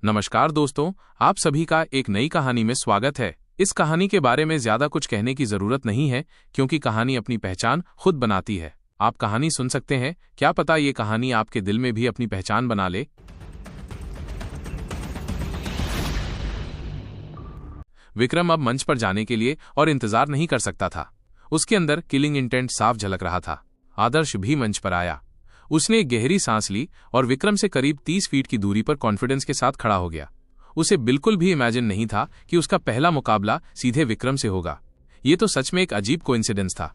नमस्कार दोस्तों, आप सभी का एक नई कहानी में स्वागत है। इस कहानी के बारे में ज्यादा कुछ कहने की जरूरत नहीं है क्योंकि कहानी अपनी पहचान खुद बनाती है। आप कहानी सुन सकते हैं, क्या पता ये कहानी आपके दिल में भी अपनी पहचान बना ले। विक्रम अब मंच पर जाने के लिए और इंतजार नहीं कर सकता था। उसके अंदर किलिंग इंटेंट साफ झलक रहा था। आदर्श भी मंच पर आया। उसने एक गहरी सांस ली और विक्रम से करीब 30 फीट की दूरी पर कॉन्फिडेंस के साथ खड़ा हो गया। उसे बिल्कुल भी इमेजिन नहीं था कि उसका पहला मुकाबला सीधे विक्रम से होगा। ये तो सच में एक अजीब कोइंसिडेंस था।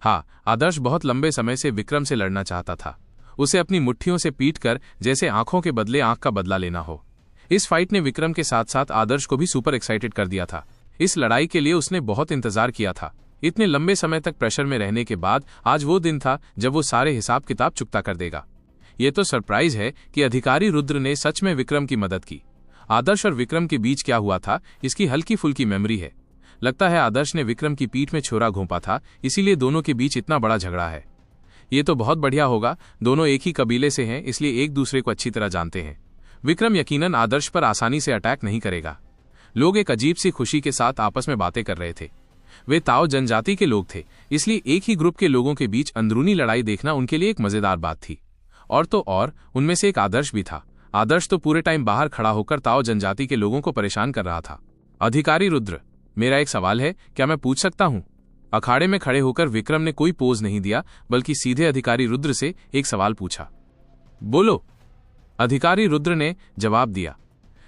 हाँ, आदर्श बहुत लंबे समय से विक्रम से लड़ना चाहता था। उसे अपनी मुट्ठियों से पीटकर जैसे आंखों के बदले आंख का बदला लेना हो। इस फाइट ने विक्रम के साथ साथ आदर्श को भी सुपर एक्साइटेड कर दिया था। इस लड़ाई के लिए उसने बहुत इंतजार किया था। इतने लंबे समय तक प्रेशर में रहने के बाद आज वो दिन था जब वो सारे हिसाब किताब चुकता कर देगा। ये तो सरप्राइज है कि अधिकारी रुद्र ने सच में विक्रम की मदद की। आदर्श और विक्रम के बीच क्या हुआ था, इसकी हल्की फुल्की मेमोरी है। लगता है आदर्श ने विक्रम की पीठ में छुरा घोंपा था, इसीलिए दोनों के बीच इतना बड़ा झगड़ा है। ये तो बहुत बढ़िया होगा, दोनों एक ही कबीले से हैं, इसलिए एक दूसरे को अच्छी तरह जानते हैं। विक्रम यकीनन आदर्श पर आसानी से अटैक नहीं करेगा। लोग एक अजीब सी खुशी के साथ आपस में बातें कर रहे थे। वे ताओ जनजाति के लोग थे, इसलिए एक ही ग्रुप के लोगों के बीच अंदरूनी लड़ाई देखना उनके लिए एक मजेदार बात थी। और तो और उनमें से एक आदर्श भी था। आदर्श तो पूरे टाइम बाहर खड़ा होकर ताओ जनजाति के लोगों को परेशान कर रहा था। अधिकारी रुद्र, मेरा एक सवाल है, क्या मैं पूछ सकता हूं? अखाड़े में खड़े होकर विक्रम ने कोई पोज नहीं दिया, बल्कि सीधे अधिकारी रुद्र से एक सवाल पूछा। बोलो, अधिकारी रुद्र ने जवाब दिया।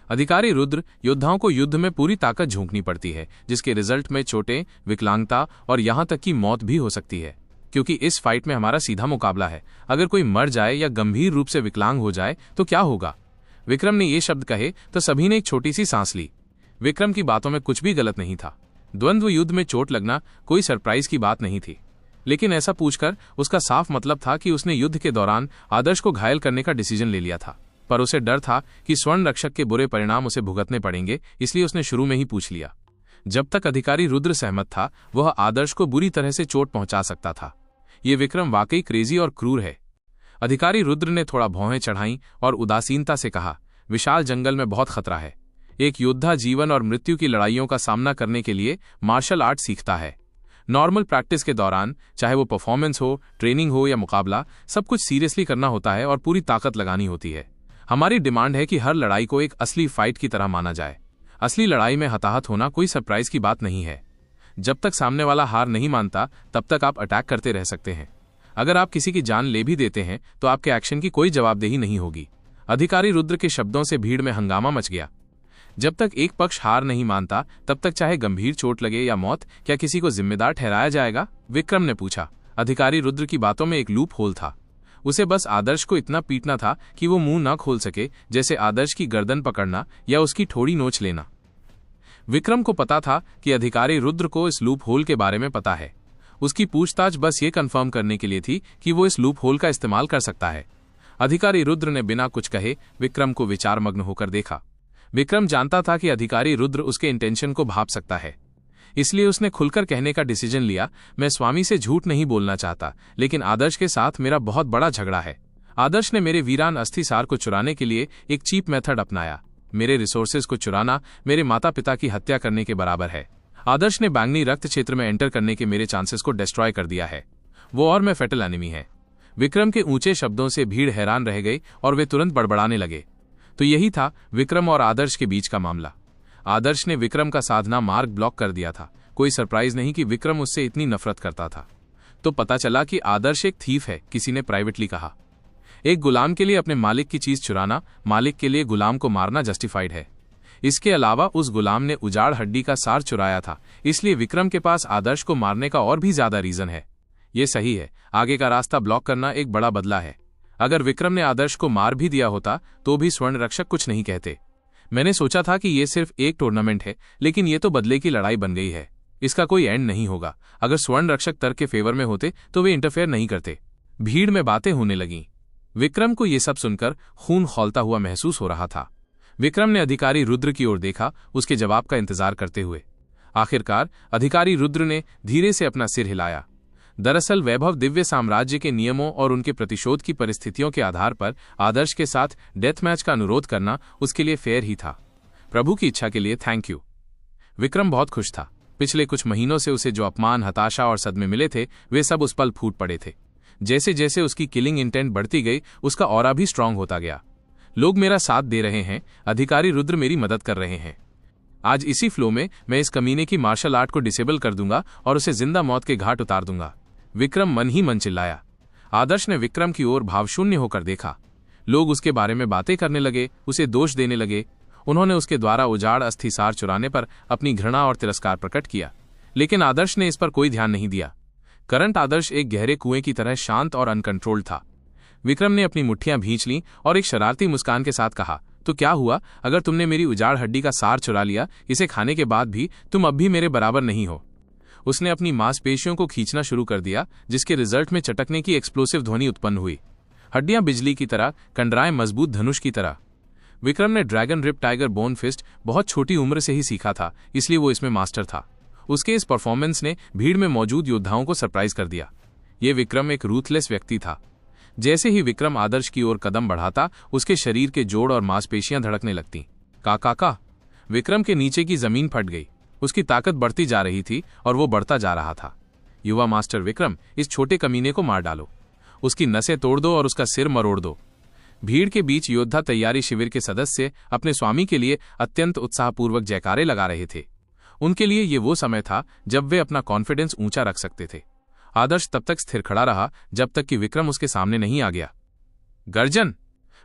अधिकारी रुद्र, योद्धाओं को युद्ध में पूरी ताकत झोंकनी पड़ती है, जिसके रिजल्ट में चोटें, विकलांगता और यहां तक कि मौत भी हो सकती है। क्योंकि इस फाइट में हमारा सीधा मुकाबला है। अगर कोई मर जाए या गंभीर रूप से विकलांग हो जाए तो क्या होगा? विक्रम ने ये शब्द कहे तो सभी ने एक छोटी सी सांस ली। विक्रम की बातों में कुछ भी गलत नहीं था। द्वंद्व युद्ध में चोट लगना कोई सरप्राइज की बात नहीं थी, लेकिन ऐसा पूछकर उसका साफ मतलब था कि उसने युद्ध के दौरान आदर्श को घायल करने का डिसीजन ले लिया था। पर उसे डर था कि स्वर्ण रक्षक के बुरे परिणाम उसे भुगतने पड़ेंगे, इसलिए उसने शुरू में ही पूछ लिया। जब तक अधिकारी रुद्र सहमत था, वह आदर्श को बुरी तरह से चोट पहुंचा सकता था। ये विक्रम वाकई क्रेजी और क्रूर है। अधिकारी रुद्र ने थोड़ा भौहें चढ़ाई और उदासीनता से कहा, विशाल जंगल में बहुत खतरा है। एक योद्धा जीवन और मृत्यु की लड़ाइयों का सामना करने के लिए मार्शल आर्ट सीखता है। नॉर्मल प्रैक्टिस के दौरान, चाहे वो परफॉर्मेंस हो, ट्रेनिंग हो या मुकाबला, सब कुछ सीरियसली करना होता है और पूरी ताकत लगानी होती है। हमारी डिमांड है कि हर लड़ाई को एक असली फाइट की तरह माना जाए। असली लड़ाई में हताहत होना कोई सरप्राइज की बात नहीं है। जब तक सामने वाला हार नहीं मानता, तब तक आप अटैक करते रह सकते हैं। अगर आप किसी की जान ले भी देते हैं तो आपके एक्शन की कोई जवाबदेही नहीं होगी। अधिकारी रुद्र के शब्दों से भीड़ में हंगामा मच गया। जब तक एक पक्ष हार नहीं मानता, तब तक चाहे गंभीर चोट लगे या मौत, क्या किसी को जिम्मेदार ठहराया जाएगा? विक्रम ने पूछा। अधिकारी रुद्र की बातों में एक लूप होल था। उसे बस आदर्श को इतना पीटना था कि वो मुंह ना खोल सके, जैसे आदर्श की गर्दन पकड़ना या उसकी ठोड़ी नोच लेना। विक्रम को पता था कि अधिकारी रुद्र को इस लूप होल के बारे में पता है। उसकी पूछताछ बस ये कंफर्म करने के लिए थी कि वो इस लूप होल का इस्तेमाल कर सकता है। अधिकारी रुद्र ने बिना कुछ कहे विक्रम को विचारमग्न होकर देखा। विक्रम जानता था कि अधिकारी रुद्र उसके इंटेंशन को भांप सकता है, इसलिए उसने खुलकर कहने का डिसीजन लिया, मैं स्वामी से झूठ नहीं बोलना चाहता, लेकिन आदर्श के साथ मेरा बहुत बड़ा झगड़ा है। आदर्श ने मेरे वीरान अस्थिसार को चुराने के लिए एक चीप मेथड अपनाया। मेरे रिसोर्सेज को चुराना मेरे माता पिता की हत्या करने के बराबर है। आदर्श ने बैंगनी रक्त क्षेत्र में एंटर करने के मेरे चांसेस को डिस्ट्रॉय कर दिया है। वो और मैं फेटल एनिमी है। विक्रम के ऊंचे शब्दों से भीड़ हैरान रह गई और वे तुरंत बड़बड़ाने लगे। तो यही था विक्रम और आदर्श के बीच का मामला। आदर्श ने विक्रम का साधना मार्ग ब्लॉक कर दिया था। कोई सरप्राइज नहीं कि विक्रम उससे इतनी नफरत करता था। तो पता चला कि आदर्श एक थीफ है, किसी ने प्राइवेटली कहा। एक गुलाम के लिए अपने मालिक की चीज चुराना, मालिक के लिए गुलाम को मारना जस्टिफाइड है। इसके अलावा उस गुलाम ने उजाड़ हड्डी का सार चुराया था, इसलिए विक्रम के पास आदर्श को मारने का और भी ज्यादा रीजन है। ये सही है, आगे का रास्ता ब्लॉक करना एक बड़ा बदला है। अगर विक्रम ने आदर्श को मार भी दिया होता तो भी स्वर्ण रक्षक कुछ नहीं कहते। मैंने सोचा था कि ये सिर्फ एक टूर्नामेंट है, लेकिन ये तो बदले की लड़ाई बन गई है। इसका कोई एंड नहीं होगा। अगर स्वर्ण रक्षक तर्क के फेवर में होते तो वे इंटरफेयर नहीं करते। भीड़ में बातें होने लगीं। विक्रम को ये सब सुनकर खून खौलता हुआ महसूस हो रहा था। विक्रम ने अधिकारी रुद्र की ओर देखा, उसके जवाब का इंतजार करते हुए। आखिरकार अधिकारी रुद्र ने धीरे से अपना सिर हिलाया। दरअसल वैभव दिव्य साम्राज्य के नियमों और उनके प्रतिशोध की परिस्थितियों के आधार पर आदर्श के साथ डेथ मैच का अनुरोध करना उसके लिए फेयर ही था। प्रभु की इच्छा के लिए थैंक यू। विक्रम बहुत खुश था। पिछले कुछ महीनों से उसे जो अपमान, हताशा और सदमे मिले थे वे सब उस पल फूट पड़े थे। जैसे जैसे उसकी किलिंग इंटेंट बढ़ती गई उसका ऑरा भी स्ट्रांग होता गया। लोग मेरा साथ दे रहे हैं, अधिकारी रुद्र मेरी मदद कर रहे हैं। आज इसी फ्लो में मैं इस कमीने की मार्शल आर्ट को डिसेबल कर दूंगा और उसे जिंदा मौत के घाट उतार दूंगा। विक्रम मन ही मन चिल्लाया। आदर्श ने विक्रम की ओर भावशून्य होकर देखा। लोग उसके बारे में बातें करने लगे, उसे दोष देने लगे। उन्होंने उसके द्वारा उजाड़ अस्थिसार चुराने पर अपनी घृणा और तिरस्कार प्रकट किया, लेकिन आदर्श ने इस पर कोई ध्यान नहीं दिया। करंट आदर्श एक गहरे कुएं की तरह शांत और अनकंट्रोल्ड था। विक्रम ने अपनी मुट्ठियां भींच लीं और एक शरारती मुस्कान के साथ कहा, तो क्या हुआ अगर तुमने मेरी उजाड़ हड्डी का सार चुरा लिया? इसे खाने के बाद भी तुम अब भी मेरे बराबर नहीं हो। उसने अपनी मांसपेशियों को खींचना शुरू कर दिया, जिसके रिजल्ट में चटकने की एक्सप्लोसिव ध्वनि उत्पन्न हुई। हड्डियां बिजली की तरह, कंडराएं मजबूत धनुष की तरह। विक्रम ने dragon rip tiger bone fist बहुत छोटी उम्र से ही सीखा था, इसलिए वो इसमें मास्टर था। उसके इस परफॉर्मेंस ने भीड़ में मौजूद योद्धाओं को सरप्राइज कर दिया। ये विक्रम एक रूथलेस व्यक्ति था। जैसे ही विक्रम आदर्श की ओर कदम बढ़ाता, उसके शरीर के जोड़ और मांसपेशियां धड़कने लगतीं। का विक्रम के नीचे की जमीन फट गई। उसकी ताकत बढ़ती जा रही थी और वो बढ़ता जा रहा था। युवा मास्टर विक्रम, इस छोटे कमीने को मार डालो, उसकी नसें तोड़ दो और उसका सिर मरोड़ दो। भीड़ के बीच योद्धा तैयारी शिविर के सदस्य अपने स्वामी के लिए अत्यंत उत्साहपूर्वक जयकारे लगा रहे थे। उनके लिए ये वो समय था जब वे अपना कॉन्फिडेंस ऊंचा रख सकते थे। आदर्श तब तक स्थिर खड़ा रहा जब तक कि विक्रम उसके सामने नहीं आ गया। गर्जन!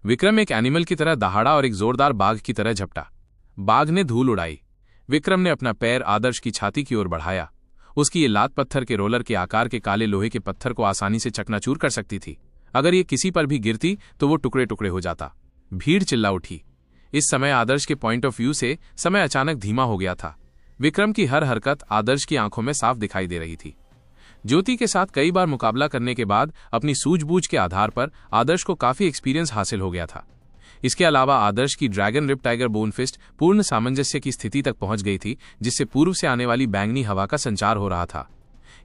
विक्रम एक एनिमल की तरह दहाड़ा और एक जोरदार बाघ की तरह झपटा। बाघ ने धूल उड़ाई। विक्रम ने अपना पैर आदर्श की छाती की ओर बढ़ाया। उसकी ये लात पत्थर के रोलर के आकार के काले लोहे के पत्थर को आसानी से चकनाचूर कर सकती थी। अगर ये किसी पर भी गिरती तो वो टुकड़े टुकड़े हो जाता। भीड़ चिल्ला उठी। इस समय आदर्श के पॉइंट ऑफ व्यू से समय अचानक धीमा हो गया था। विक्रम की हर हरकत आदर्श की आंखों में साफ दिखाई दे रही थी। ज्योति के साथ कई बार मुकाबला करने के बाद अपनी सूझबूझ के आधार पर आदर्श को काफी एक्सपीरियंस हासिल हो गया था। इसके अलावा आदर्श की dragon rip tiger bone fist पूर्ण सामंजस्य की स्थिति तक पहुंच गई थी, जिससे पूर्व से आने वाली बैंगनी हवा का संचार हो रहा था।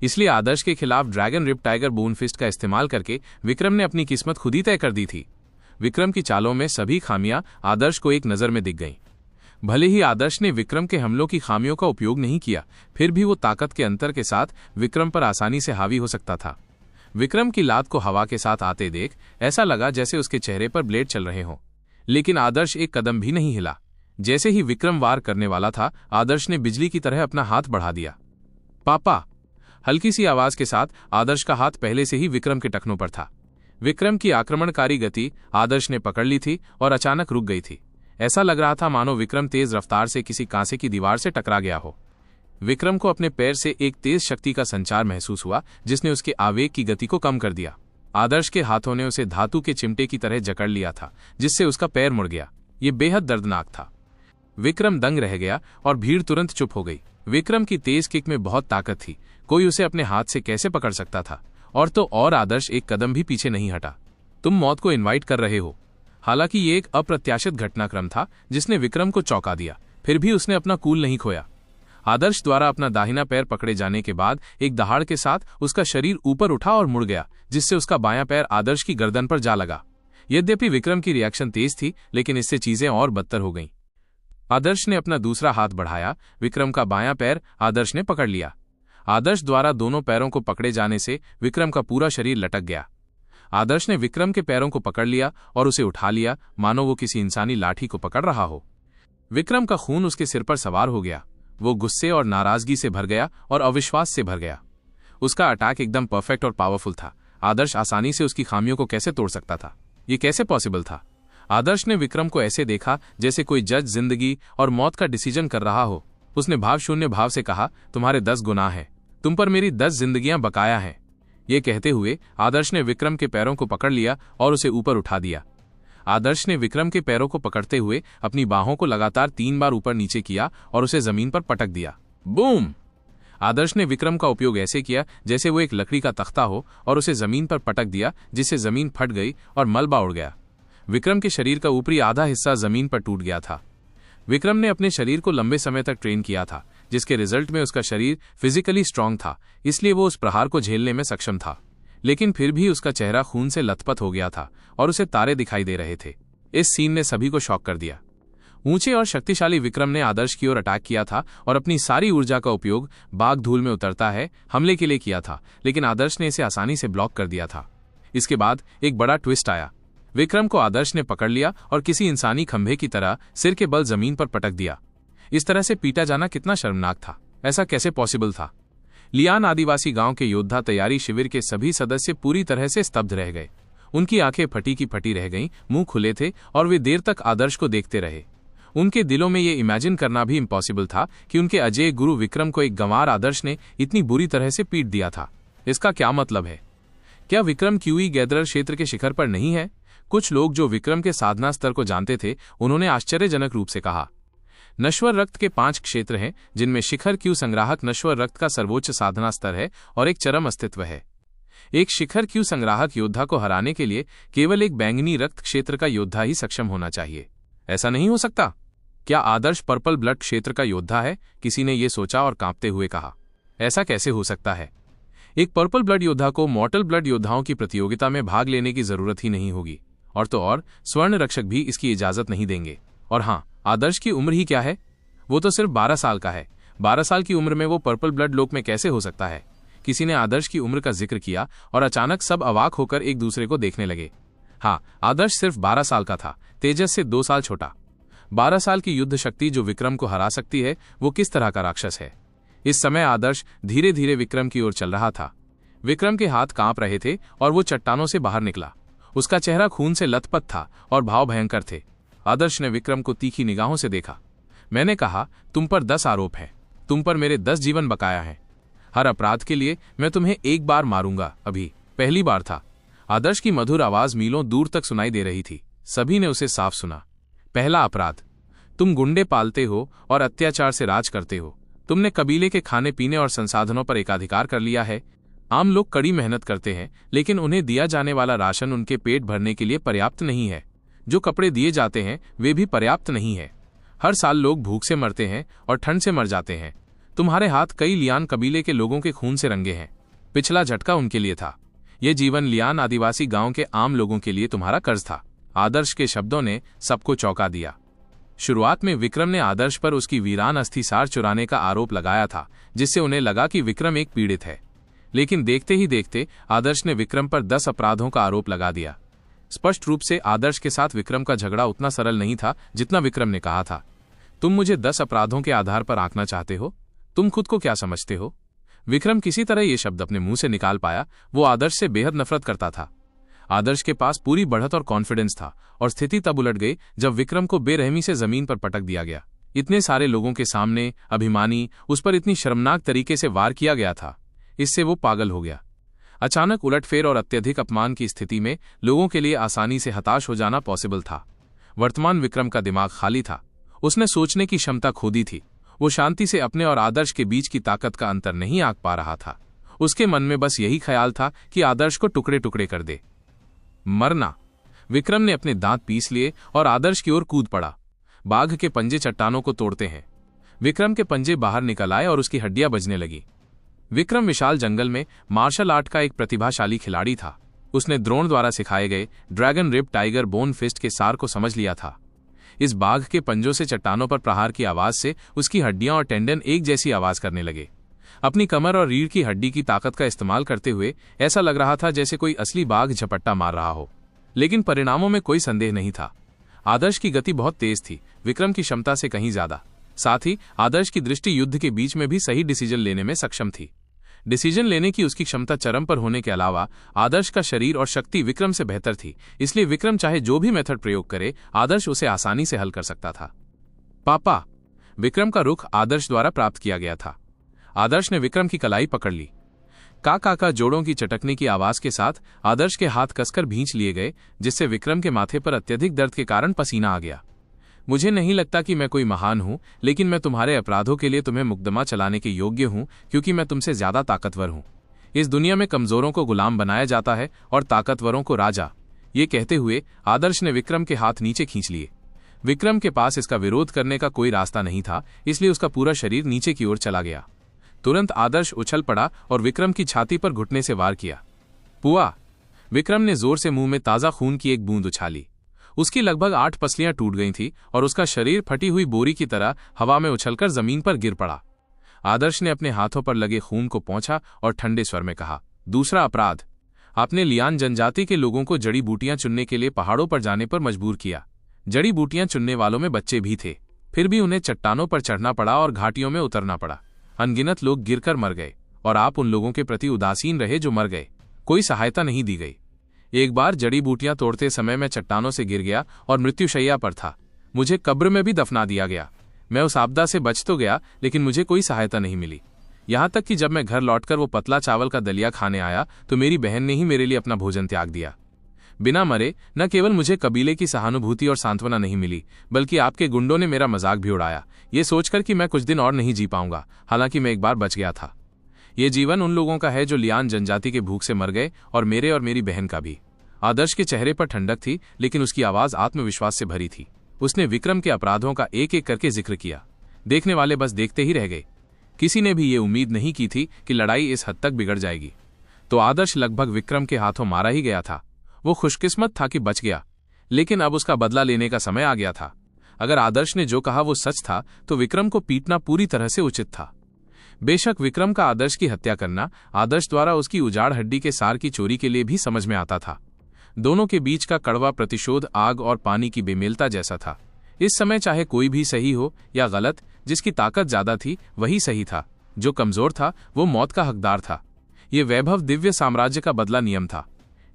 इसलिए आदर्श के खिलाफ dragon rip tiger bone fist का इस्तेमाल करके विक्रम ने अपनी किस्मत खुद ही तय कर दी थी। विक्रम की चालों में सभी खामियां आदर्श को एक नजर में दिख गईं। भले ही आदर्श ने विक्रम के हमलों की खामियों का उपयोग नहीं किया, फिर भी वो ताकत के अंतर के साथ विक्रम पर आसानी से हावी हो सकता था। विक्रम की लात को हवा के साथ आते देख ऐसा लगा जैसे उसके चेहरे पर ब्लेड चल रहे हों, लेकिन आदर्श एक कदम भी नहीं हिला। जैसे ही विक्रम वार करने वाला था, आदर्श ने बिजली की तरह अपना हाथ बढ़ा दिया। पापा! हल्की सी आवाज के साथ आदर्श का हाथ पहले से ही विक्रम के टखनों पर था। विक्रम की आक्रमणकारी गति आदर्श ने पकड़ ली थी और अचानक रुक गई थी। ऐसा लग रहा था मानो विक्रम तेज रफ्तार से किसी कांसे की दीवार से टकरा गया हो। विक्रम को अपने पैर से एक तेज शक्ति का संचार महसूस हुआ, जिसने उसके आवेग की गति को कम कर दिया। आदर्श के हाथों ने उसे धातु के चिमटे की तरह जकड़ लिया था, जिससे उसका पैर मुड़ गया। ये बेहद दर्दनाक था। विक्रम दंग रह गया और भीड़ तुरंत चुप हो गई। विक्रम की तेज किक में बहुत ताकत थी, कोई उसे अपने हाथ से कैसे पकड़ सकता था। और तो और आदर्श एक कदम भी पीछे नहीं हटा। तुम मौत को इनवाइट कर रहे हो। हालांकि ये एक अप्रत्याशित घटनाक्रम था जिसने विक्रम को चौंका दिया, फिर भी उसने अपना कूल नहीं खोया। आदर्श द्वारा अपना दाहिना पैर पकड़े जाने के बाद एक दहाड़ के साथ उसका शरीर ऊपर उठा और मुड़ गया, जिससे उसका बायां पैर आदर्श की गर्दन पर जा लगा। यद्यपि विक्रम की रिएक्शन तेज थी, लेकिन इससे चीजें और बदतर हो गईं। आदर्श ने अपना दूसरा हाथ बढ़ाया। विक्रम का बायां पैर आदर्श ने पकड़ लिया। आदर्श द्वारा दोनों पैरों को पकड़े जाने से विक्रम का पूरा शरीर लटक गया। आदर्श ने विक्रम के पैरों को पकड़ लिया और उसे उठा लिया, मानो वो किसी इंसानी लाठी को पकड़ रहा हो। विक्रम का खून उसके सिर पर सवार हो गया। वो गुस्से और नाराजगी से भर गया और अविश्वास से भर गया। उसका अटैक एकदम परफेक्ट और पावरफुल था। आदर्श आसानी से उसकी खामियों को कैसे तोड़ सकता था? ये कैसे पॉसिबल था? आदर्श ने विक्रम को ऐसे देखा जैसे कोई जज जिंदगी और मौत का डिसीजन कर रहा हो। उसने भावशून्य भाव से कहा, तुम्हारे 10 गुनाह हैं, तुम पर मेरी 10 जिंदगियां बकाया हैं। ये कहते हुए आदर्श ने विक्रम के पैरों को पकड़ लिया और उसे ऊपर उठा दिया। आदर्श ने विक्रम के पैरों को पकड़ते हुए अपनी बाहों को लगातार 3 बार ऊपर नीचे किया और उसे जमीन पर पटक दिया। बूम! आदर्श ने विक्रम का उपयोग ऐसे किया जैसे वो एक लकड़ी का तख्ता हो और उसे जमीन पर पटक दिया, जिससे जमीन फट गई और मलबा उड़ गया। विक्रम के शरीर का ऊपरी आधा हिस्सा जमीन पर टूट गया था। विक्रम ने अपने शरीर को लंबे समय तक ट्रेन किया था, जिसके रिजल्ट में उसका शरीर फिजिकली स्ट्रांग था, इसलिए वो उस प्रहार को झेलने में सक्षम था। लेकिन फिर भी उसका चेहरा खून से लथपथ हो गया था और उसे तारे दिखाई दे रहे थे। इस सीन ने सभी को शॉक कर दिया। ऊंचे और शक्तिशाली विक्रम ने आदर्श की ओर अटैक किया था और अपनी सारी ऊर्जा का उपयोग बाघ धूल में उतरता है हमले के लिए किया था, लेकिन आदर्श ने इसे आसानी से ब्लॉक कर दिया था। इसके बाद एक बड़ा ट्विस्ट आया। विक्रम को आदर्श ने पकड़ लिया और किसी इंसानी खंभे की तरह सिर के बल जमीन पर पटक दिया। इस तरह से पीटा जाना कितना शर्मनाक था। ऐसा कैसे पॉसिबल था? लियान आदिवासी गांव के योद्धा तैयारी शिविर के सभी सदस्य पूरी तरह से स्तब्ध रह गए। उनकी आंखें फटी की फटी रह गईं, मुंह खुले थे और वे देर तक आदर्श को देखते रहे। उनके दिलों में ये इमेजिन करना भी इम्पॉसिबल था कि उनके अजय गुरु विक्रम को एक गंवार आदर्श ने इतनी बुरी तरह से पीट दिया था। इसका क्या मतलब है? क्या विक्रम क्यूई गैदरर क्षेत्र के शिखर पर नहीं है? कुछ लोग जो विक्रम के साधना स्तर को जानते थे, उन्होंने आश्चर्यजनक रूप से कहा। नश्वर रक्त के 5 क्षेत्र हैं, जिनमें शिखर क्यू संग्राहक नश्वर रक्त का सर्वोच्च साधना स्तर है और एक चरम अस्तित्व है। एक शिखर क्यू संग्राहक योद्धा को हराने के लिए केवल एक बैंगनी रक्त क्षेत्र का योद्धा ही सक्षम होना चाहिए। ऐसा नहीं हो सकता। क्या आदर्श पर्पल ब्लड क्षेत्र का योद्धा है? किसी ने यह सोचा और कांपते हुए कहा। ऐसा कैसे हो सकता है? एक पर्पल ब्लड योद्धा को मॉर्टल ब्लड योद्धाओं की प्रतियोगिता में भाग लेने की जरूरत ही नहीं होगी, और तो और स्वर्ण रक्षक भी इसकी इजाजत नहीं देंगे। और हाँ, आदर्श की उम्र ही क्या है? वो तो सिर्फ 12 साल का है। 12 साल की उम्र में वो पर्पल ब्लड लोक में कैसे हो सकता है? किसी ने आदर्श की उम्र का जिक्र किया और अचानक सब अवाक होकर एक दूसरे को देखने लगे। हाँ, आदर्श सिर्फ 12 साल का था, तेजस से 2 साल छोटा। 12 साल की युद्ध शक्ति जो विक्रम को हरा सकती है, वो किस तरह का राक्षस है? इस समय आदर्श धीरे धीरे विक्रम की ओर चल रहा था। विक्रम के हाथ कांप रहे थे और वो चट्टानों से बाहर निकला। उसका चेहरा खून से लथपथ था और भाव भयंकर थे। आदर्श ने विक्रम को तीखी निगाहों से देखा। मैंने कहा, तुम पर 10 आरोप हैं। तुम पर मेरे 10 जीवन बकाया हैं। हर अपराध के लिए मैं तुम्हें एक बार मारूंगा। अभी पहली बार था। आदर्श की मधुर आवाज मीलों दूर तक सुनाई दे रही थी। सभी ने उसे साफ सुना। पहला अपराध, तुम गुंडे पालते हो और अत्याचार से राज करते हो। तुमने कबीले के खाने पीने और संसाधनों पर एकाधिकार कर लिया है। आम लोग कड़ी मेहनत करते हैं, लेकिन उन्हें दिया जाने वाला राशन उनके पेट भरने के लिए पर्याप्त नहीं है। जो कपड़े दिए जाते हैं वे भी पर्याप्त नहीं है। हर साल लोग भूख से मरते हैं और ठंड से मर जाते हैं। तुम्हारे हाथ कई लियान कबीले के लोगों के खून से रंगे हैं। पिछला झटका उनके लिए था। यह जीवन लियान आदिवासी गांव के आम लोगों के लिए तुम्हारा कर्ज था। आदर्श के शब्दों ने सबको चौंका दिया। शुरुआत में विक्रम ने आदर्श पर उसकी वीरान अस्थि सार चुराने का आरोप लगाया था, जिससे उन्हें लगा कि विक्रम एक पीड़ित है। लेकिन देखते ही देखते आदर्श ने विक्रम पर 10 अपराधों का आरोप लगा दिया। स्पष्ट रूप से आदर्श के साथ विक्रम का झगड़ा उतना सरल नहीं था जितना विक्रम ने कहा था। तुम मुझे 10 अपराधों के आधार पर आंकना चाहते हो? तुम खुद को क्या समझते हो? विक्रम किसी तरह ये शब्द अपने मुंह से निकाल पाया। वो आदर्श से बेहद नफरत करता था। आदर्श के पास पूरी बढ़त और कॉन्फिडेंस था, और स्थिति तब उलट गई जब विक्रम को बेरहमी से जमीन पर पटक दिया गया। इतने सारे लोगों के सामने अभिमानी उस पर इतनी शर्मनाक तरीके से वार किया गया था। इससे वो पागल हो गया। अचानक उलटफेर और अत्यधिक अपमान की स्थिति में लोगों के लिए आसानी से हताश हो जाना पॉसिबल था। वर्तमान विक्रम का दिमाग खाली था। उसने सोचने की क्षमता खो दी थी। वो शांति से अपने और आदर्श के बीच की ताकत का अंतर नहीं आंक पा रहा था। उसके मन में बस यही ख्याल था कि आदर्श को टुकड़े टुकड़े कर दे। मरना। विक्रम ने अपने दांत पीस लिए और आदर्श की ओर कूद पड़ा। बाघ के पंजे चट्टानों को तोड़ते हैं। विक्रम के पंजे बाहर निकल आए और उसकी हड्डियां बजने लगी। विक्रम विशाल जंगल में मार्शल आर्ट का एक प्रतिभाशाली खिलाड़ी था। उसने द्रोण द्वारा सिखाए गए dragon rip tiger bone fist के सार को समझ लिया था। इस बाघ के पंजों से चट्टानों पर प्रहार की आवाज से उसकी हड्डियां और टेंडन एक जैसी आवाज करने लगे। अपनी कमर और रीढ़ की हड्डी की ताकत का इस्तेमाल करते हुए ऐसा लग रहा था जैसे कोई असली बाघ झपट्टा मार रहा हो। लेकिन परिणामों में कोई संदेह नहीं था। आदर्श की गति बहुत तेज थी, विक्रम की क्षमता से कहीं ज्यादा। साथ ही आदर्श की दृष्टि युद्ध के बीच में भी सही डिसीजन लेने में सक्षम थी। डिसीजन लेने की उसकी क्षमता चरम पर होने के अलावा आदर्श का शरीर और शक्ति विक्रम से बेहतर थी, इसलिए विक्रम चाहे जो भी मेथड प्रयोग करे, आदर्श उसे आसानी से हल कर सकता था। पापा। विक्रम का रुख आदर्श द्वारा प्राप्त किया गया था। आदर्श ने विक्रम की कलाई पकड़ ली। का जोड़ों की चटकने की आवाज के साथ आदर्श के हाथ कसकर भींच लिए गए, जिससे विक्रम के माथे पर अत्यधिक दर्द के कारण पसीना आ गया। मुझे नहीं लगता कि मैं कोई महान हूं, लेकिन मैं तुम्हारे अपराधों के लिए तुम्हें मुकदमा चलाने के योग्य हूं, क्योंकि मैं तुमसे ज्यादा ताकतवर हूं। इस दुनिया में कमजोरों को गुलाम बनाया जाता है और ताकतवरों को राजा। ये कहते हुए आदर्श ने विक्रम के हाथ नीचे खींच लिए। विक्रम के पास इसका विरोध करने का कोई रास्ता नहीं था, इसलिए उसका पूरा शरीर नीचे की ओर चला गया। तुरंत आदर्श उछल पड़ा और विक्रम की छाती पर घुटने से वार किया। पुआ! विक्रम ने जोर से मुंह में ताजा खून की एक बूंद उछाली। उसकी लगभग 8 पसलियां टूट गई थीं और उसका शरीर फटी हुई बोरी की तरह हवा में उछलकर जमीन पर गिर पड़ा। आदर्श ने अपने हाथों पर लगे खून को पोंछा और ठंडे स्वर में कहा, दूसरा अपराध, आपने लियान जनजाति के लोगों को जड़ी बूटियां चुनने के लिए पहाड़ों पर जाने पर मजबूर किया। जड़ी बूटियां चुनने वालों में बच्चे भी थे, फिर भी उन्हें चट्टानों पर चढ़ना पड़ा और घाटियों में उतरना पड़ा। अनगिनत लोग गिरकर मर गए और आप उन लोगों के प्रति उदासीन रहे जो मर गए। कोई सहायता नहीं दी गई। एक बार जड़ी बूटियां तोड़ते समय मैं चट्टानों से गिर गया और मृत्युशैया पर था। मुझे कब्र में भी दफना दिया गया। मैं उस आपदा से बच तो गया, लेकिन मुझे कोई सहायता नहीं मिली। यहां तक कि जब मैं घर लौटकर वो पतला चावल का दलिया खाने आया तो मेरी बहन ने ही मेरे लिए अपना भोजन त्याग दिया। बिना मरे न केवल मुझे कबीले की सहानुभूति और सांत्वना नहीं मिली, बल्कि आपके गुंडों ने मेरा मजाक भी उड़ाया, ये सोचकर कि मैं कुछ दिन और नहीं जी पाऊंगा। हालांकि मैं एक बार बच गया था। ये जीवन उन लोगों का है जो लियान जनजाति के भूख से मर गए, और मेरी बहन का भी। आदर्श के चेहरे पर ठंडक थी, लेकिन उसकी आवाज आत्मविश्वास से भरी थी। उसने विक्रम के अपराधों का एक एक करके जिक्र किया। देखने वाले बस देखते ही रह गए। किसी ने भी ये उम्मीद नहीं की थी कि लड़ाई इस हद तक बिगड़ जाएगी। तो आदर्श लगभग विक्रम के हाथों मारा ही गया था। वो खुशकिस्मत था कि बच गया, लेकिन अब उसका बदला लेने का समय आ गया था। अगर आदर्श ने जो कहा वो सच था, तो विक्रम को पीटना पूरी तरह से उचित था। बेशक विक्रम का आदर्श की हत्या करना आदर्श द्वारा उसकी उजाड़ हड्डी के सार की चोरी के लिए भी समझ में आता था। दोनों के बीच का कड़वा प्रतिशोध आग और पानी की बेमेलता जैसा था। इस समय चाहे कोई भी सही हो या गलत, जिसकी ताकत ज्यादा थी वही सही था, जो कमजोर था वो मौत का हकदार था। ये वैभव दिव्य साम्राज्य का बदला नियम था।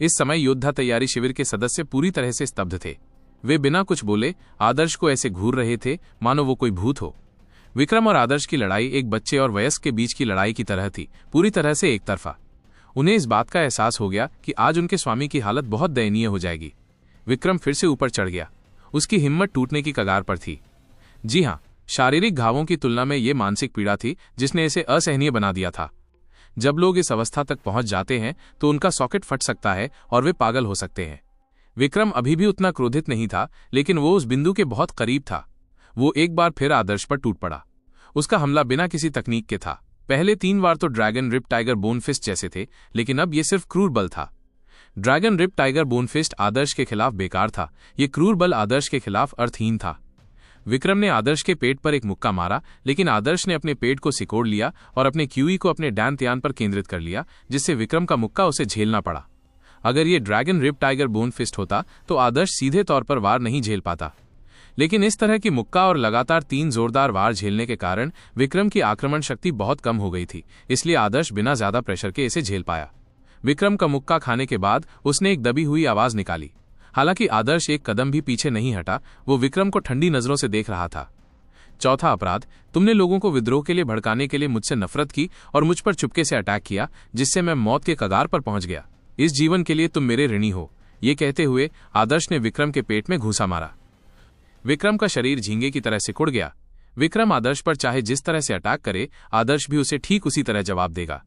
इस समय योद्धा तैयारी शिविर के सदस्य पूरी तरह से स्तब्ध थे। वे बिना कुछ बोले आदर्श को ऐसे घूर रहे थे मानो वो कोई भूत हो। विक्रम और आदर्श की लड़ाई एक बच्चे और वयस्क के बीच की लड़ाई की तरह थी, पूरी तरह से एक तरफा। उन्हें इस बात का एहसास हो गया कि आज उनके स्वामी की हालत बहुत दयनीय हो जाएगी। विक्रम फिर से ऊपर चढ़ गया। उसकी हिम्मत टूटने की कगार पर थी। जी हां, शारीरिक घावों की तुलना में ये मानसिक पीड़ा थी जिसने इसे असहनीय बना दिया था। जब लोग इस अवस्था तक पहुंच जाते हैं तो उनका सॉकेट फट सकता है और वे पागल हो सकते हैं। विक्रम अभी भी उतना क्रोधित नहीं था, लेकिन वो उस बिंदु के बहुत करीब था। वो एक बार फिर आदर्श पर टूट पड़ा। उसका हमला बिना किसी तकनीक के था। पहले 3 बार तो dragon rip tiger bone fist जैसे थे, लेकिन अब ये सिर्फ क्रूर बल था। Dragon rip tiger bone fist आदर्श के खिलाफ बेकार था। ये क्रूर बल आदर्श के खिलाफ अर्थहीन था। विक्रम ने आदर्श के पेट पर एक मुक्का मारा, लेकिन आदर्श ने अपने पेट को सिकोड़ लिया और अपने क्यूई को अपने डैंत्यान पर केंद्रित कर लिया, जिससे विक्रम का मुक्का उसे झेलना पड़ा। अगर ये dragon rip tiger bone fist होता तो आदर्श सीधे तौर पर वार नहीं झेल पाता, लेकिन इस तरह की मुक्का और लगातार 3 जोरदार वार झेलने के कारण विक्रम की आक्रमण शक्ति बहुत कम हो गई थी, इसलिए आदर्श बिना ज्यादा प्रेशर के इसे झेल पाया। विक्रम का मुक्का खाने के बाद उसने एक दबी हुई आवाज निकाली। हालांकि आदर्श एक कदम भी पीछे नहीं हटा, वो विक्रम को ठंडी नजरों से देख रहा था। चौथा अपराध, तुमने लोगों को विद्रोह के लिए भड़काने के लिए मुझसे नफरत की और मुझ पर चुपके से अटैक किया, जिससे मैं मौत के कगार पर पहुंच गया। इस जीवन के लिए तुम मेरे ऋणी हो। ये कहते हुए आदर्श ने विक्रम के पेट में घूंसा मारा। विक्रम का शरीर झींगे की तरह सिकुड़ गया। विक्रम आदर्श पर चाहे जिस तरह से अटैक करे, आदर्श भी उसे ठीक उसी तरह जवाब देगा।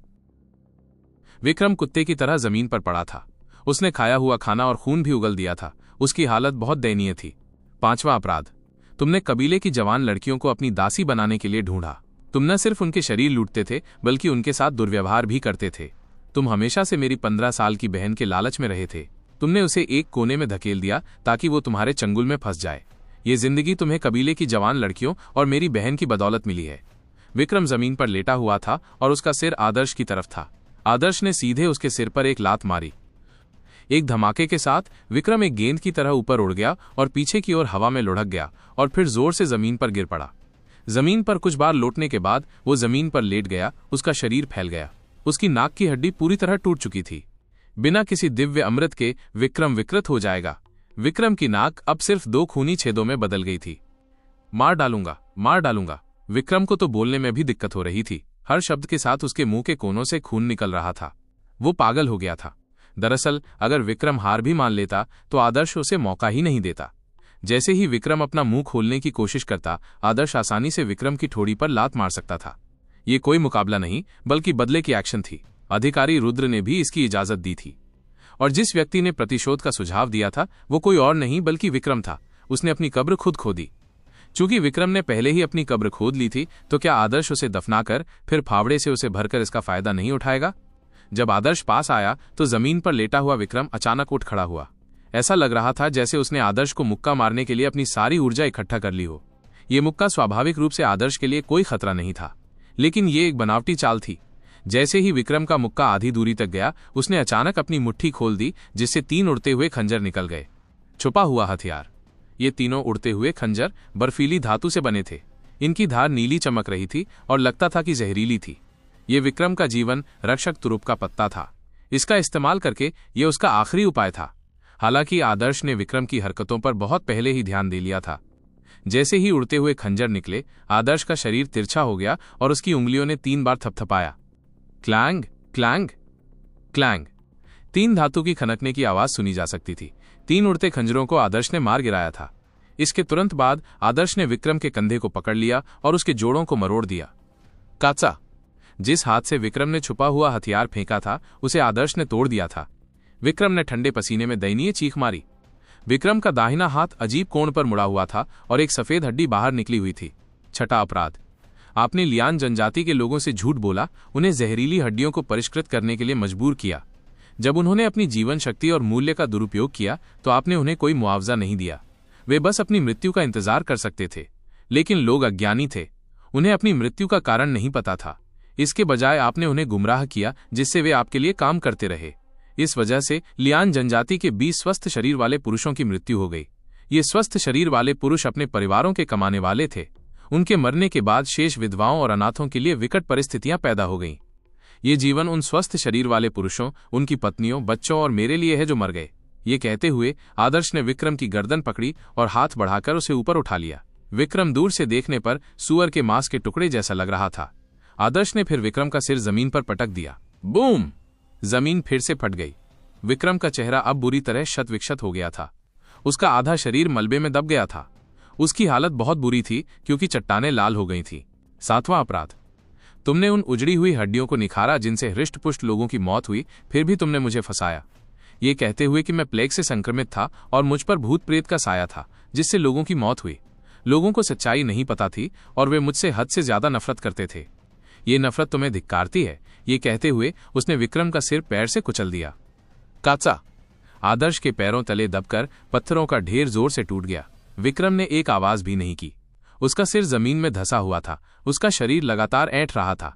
विक्रम कुत्ते की तरह जमीन पर पड़ा था। उसने खाया हुआ खाना और खून भी उगल दिया था। उसकी हालत बहुत दयनीय थी। 5वां अपराध, तुमने कबीले की जवान लड़कियों को अपनी दासी बनाने के लिए ढूंढा। तुम न सिर्फ उनके शरीर लूटते थे, बल्कि उनके साथ दुर्व्यवहार भी करते थे। तुम हमेशा से मेरी 15 साल की बहन के लालच में रहे थे। तुमने उसे एक कोने में धकेल दिया ताकि वो तुम्हारे चंगुल में फंस जाए। ये जिंदगी तुम्हें कबीले की जवान लड़कियों और मेरी बहन की बदौलत मिली है। विक्रम जमीन पर लेटा हुआ था और उसका सिर आदर्श की तरफ था। आदर्श ने सीधे उसके सिर पर एक लात मारी। एक धमाके के साथ विक्रम एक गेंद की तरह ऊपर उड़ गया और पीछे की ओर हवा में लुढ़क गया और फिर जोर से जमीन पर गिर पड़ा। जमीन पर कुछ बार लौटने के बाद वो जमीन पर लेट गया। उसका शरीर फैल गया। उसकी नाक की हड्डी पूरी तरह टूट चुकी थी। बिना किसी दिव्य अमृत के विक्रम विकृत हो जाएगा। विक्रम की नाक अब सिर्फ 2 खूनी छेदों में बदल गई थी। मार डालूंगा, मार डालूंगा। विक्रम को तो बोलने में भी दिक्कत हो रही थी। हर शब्द के साथ उसके मुंह के कोनों से खून निकल रहा था। वो पागल हो गया था। दरअसल अगर विक्रम हार भी मान लेता तो आदर्श उसे मौका ही नहीं देता। जैसे ही विक्रम अपना मुंह खोलने की कोशिश करता, आदर्श आसानी से विक्रम की ठोड़ी पर लात मार सकता था। ये कोई मुकाबला नहीं, बल्कि बदले की एक्शन थी। अधिकारी रुद्र ने भी इसकी इजाजत दी थी, और जिस व्यक्ति ने प्रतिशोध का सुझाव दिया था वो कोई और नहीं बल्कि विक्रम था। उसने अपनी कब्र खुद खोदी। चूंकि विक्रम ने पहले ही अपनी कब्र खोद ली थी, तो क्या आदर्श उसे दफनाकर फिर फावड़े से उसे भरकर इसका फायदा नहीं उठाएगा? जब आदर्श पास आया तो जमीन पर लेटा हुआ विक्रम अचानक उठ खड़ा हुआ। ऐसा लग रहा था जैसे उसने आदर्श को मुक्का मारने के लिए अपनी सारी ऊर्जा इकट्ठा कर ली हो। ये मुक्का स्वाभाविक रूप से आदर्श के लिए कोई खतरा नहीं था, लेकिन ये एक बनावटी चाल थी। जैसे ही विक्रम का मुक्का आधी दूरी तक गया, उसने अचानक अपनी मुट्ठी खोल दी, जिससे 3 उड़ते हुए खंजर निकल गए। छुपा हुआ हथियार। ये तीनों उड़ते हुए खंजर बर्फीली धातु से बने थे। इनकी धार नीली चमक रही थी और लगता था कि जहरीली थी। ये विक्रम का जीवन रक्षक तुरुप का पत्ता था। इसका इस्तेमाल करके ये उसका आखिरी उपाय था। हालांकि आदर्श ने विक्रम की हरकतों पर बहुत पहले ही ध्यान दे लिया था। जैसे ही उड़ते हुए खंजर निकले, आदर्श का शरीर तिरछा हो गया और उसकी उंगलियों ने 3 बार थपथपाया। Clang clang clang. 3 धातु की खनकने की आवाज सुनी जा सकती थी। 3 उड़ते खंजरों को आदर्श ने मार गिराया था। इसके तुरंत बाद आदर्श ने विक्रम के कंधे को पकड़ लिया और उसके जोड़ों को मरोड़ दिया। काचा। जिस हाथ से विक्रम ने छुपा हुआ हथियार फेंका था, उसे आदर्श ने तोड़ दिया था। विक्रम ने ठंडे पसीने में दयनीय चीख मारी। विक्रम का दाहिना हाथ अजीब कोण पर मुड़ा हुआ था और एक सफेद हड्डी बाहर निकली हुई थी। छठा अपराध। आपने लियान जनजाति के लोगों से झूठ बोला, उन्हें जहरीली हड्डियों को परिष्कृत करने के लिए मजबूर किया। जब उन्होंने अपनी जीवन शक्ति और मूल्य का दुरुपयोग किया, तो आपने उन्हें कोई मुआवजा नहीं दिया। वे बस अपनी मृत्यु का इंतजार कर सकते थे। लेकिन लोग अज्ञानी थे, उन्हें अपनी मृत्यु का कारण नहीं पता था। इसके बजाय आपने उन्हें गुमराह किया, जिससे वे आपके लिए काम करते रहे। इस वजह से लियान जनजाति के 20 स्वस्थ शरीर वाले पुरुषों की मृत्यु हो गई। ये स्वस्थ शरीर वाले पुरुष अपने परिवारों के कमाने वाले थे। उनके मरने के बाद शेष विधवाओं और अनाथों के लिए विकट परिस्थितियां पैदा हो गईं। ये जीवन उन स्वस्थ शरीर वाले पुरुषों, उनकी पत्नियों, बच्चों और मेरे लिए है जो मर गए। ये कहते हुए आदर्श ने विक्रम की गर्दन पकड़ी और हाथ बढ़ाकर उसे ऊपर उठा लिया। विक्रम दूर से देखने पर सुअर के मांस के टुकड़े जैसा लग रहा था। आदर्श ने फिर विक्रम का सिर जमीन पर पटक दिया। बूम! जमीन फिर से फट गई। विक्रम का चेहरा अब बुरी तरह क्षत विक्षत हो गया था। उसका आधा शरीर मलबे में दब गया था। उसकी हालत बहुत बुरी थी, क्योंकि चट्टानें लाल हो गई थीं। 7वां अपराध। तुमने उन उजड़ी हुई हड्डियों को निखारा जिनसे हृष्ट-पुष्ट लोगों की मौत हुई, फिर भी तुमने मुझे फंसाया, ये कहते हुए कि मैं प्लेग से संक्रमित था और मुझ पर भूत प्रेत का साया था, जिससे लोगों की मौत हुई। लोगों को सच्चाई नहीं पता थी और वे मुझसे हद से ज्यादा नफरत करते थे। ये नफरत तुम्हें धिक्कारती है, ये कहते हुए उसने विक्रम का सिर पैर से कुचल दिया। काचा। आदर्श के पैरों तले दबकर पत्थरों का ढेर जोर से टूट गया। विक्रम ने एक आवाज भी नहीं की। उसका सिर जमीन में धंसा हुआ था, उसका शरीर लगातार ऐंठ रहा था।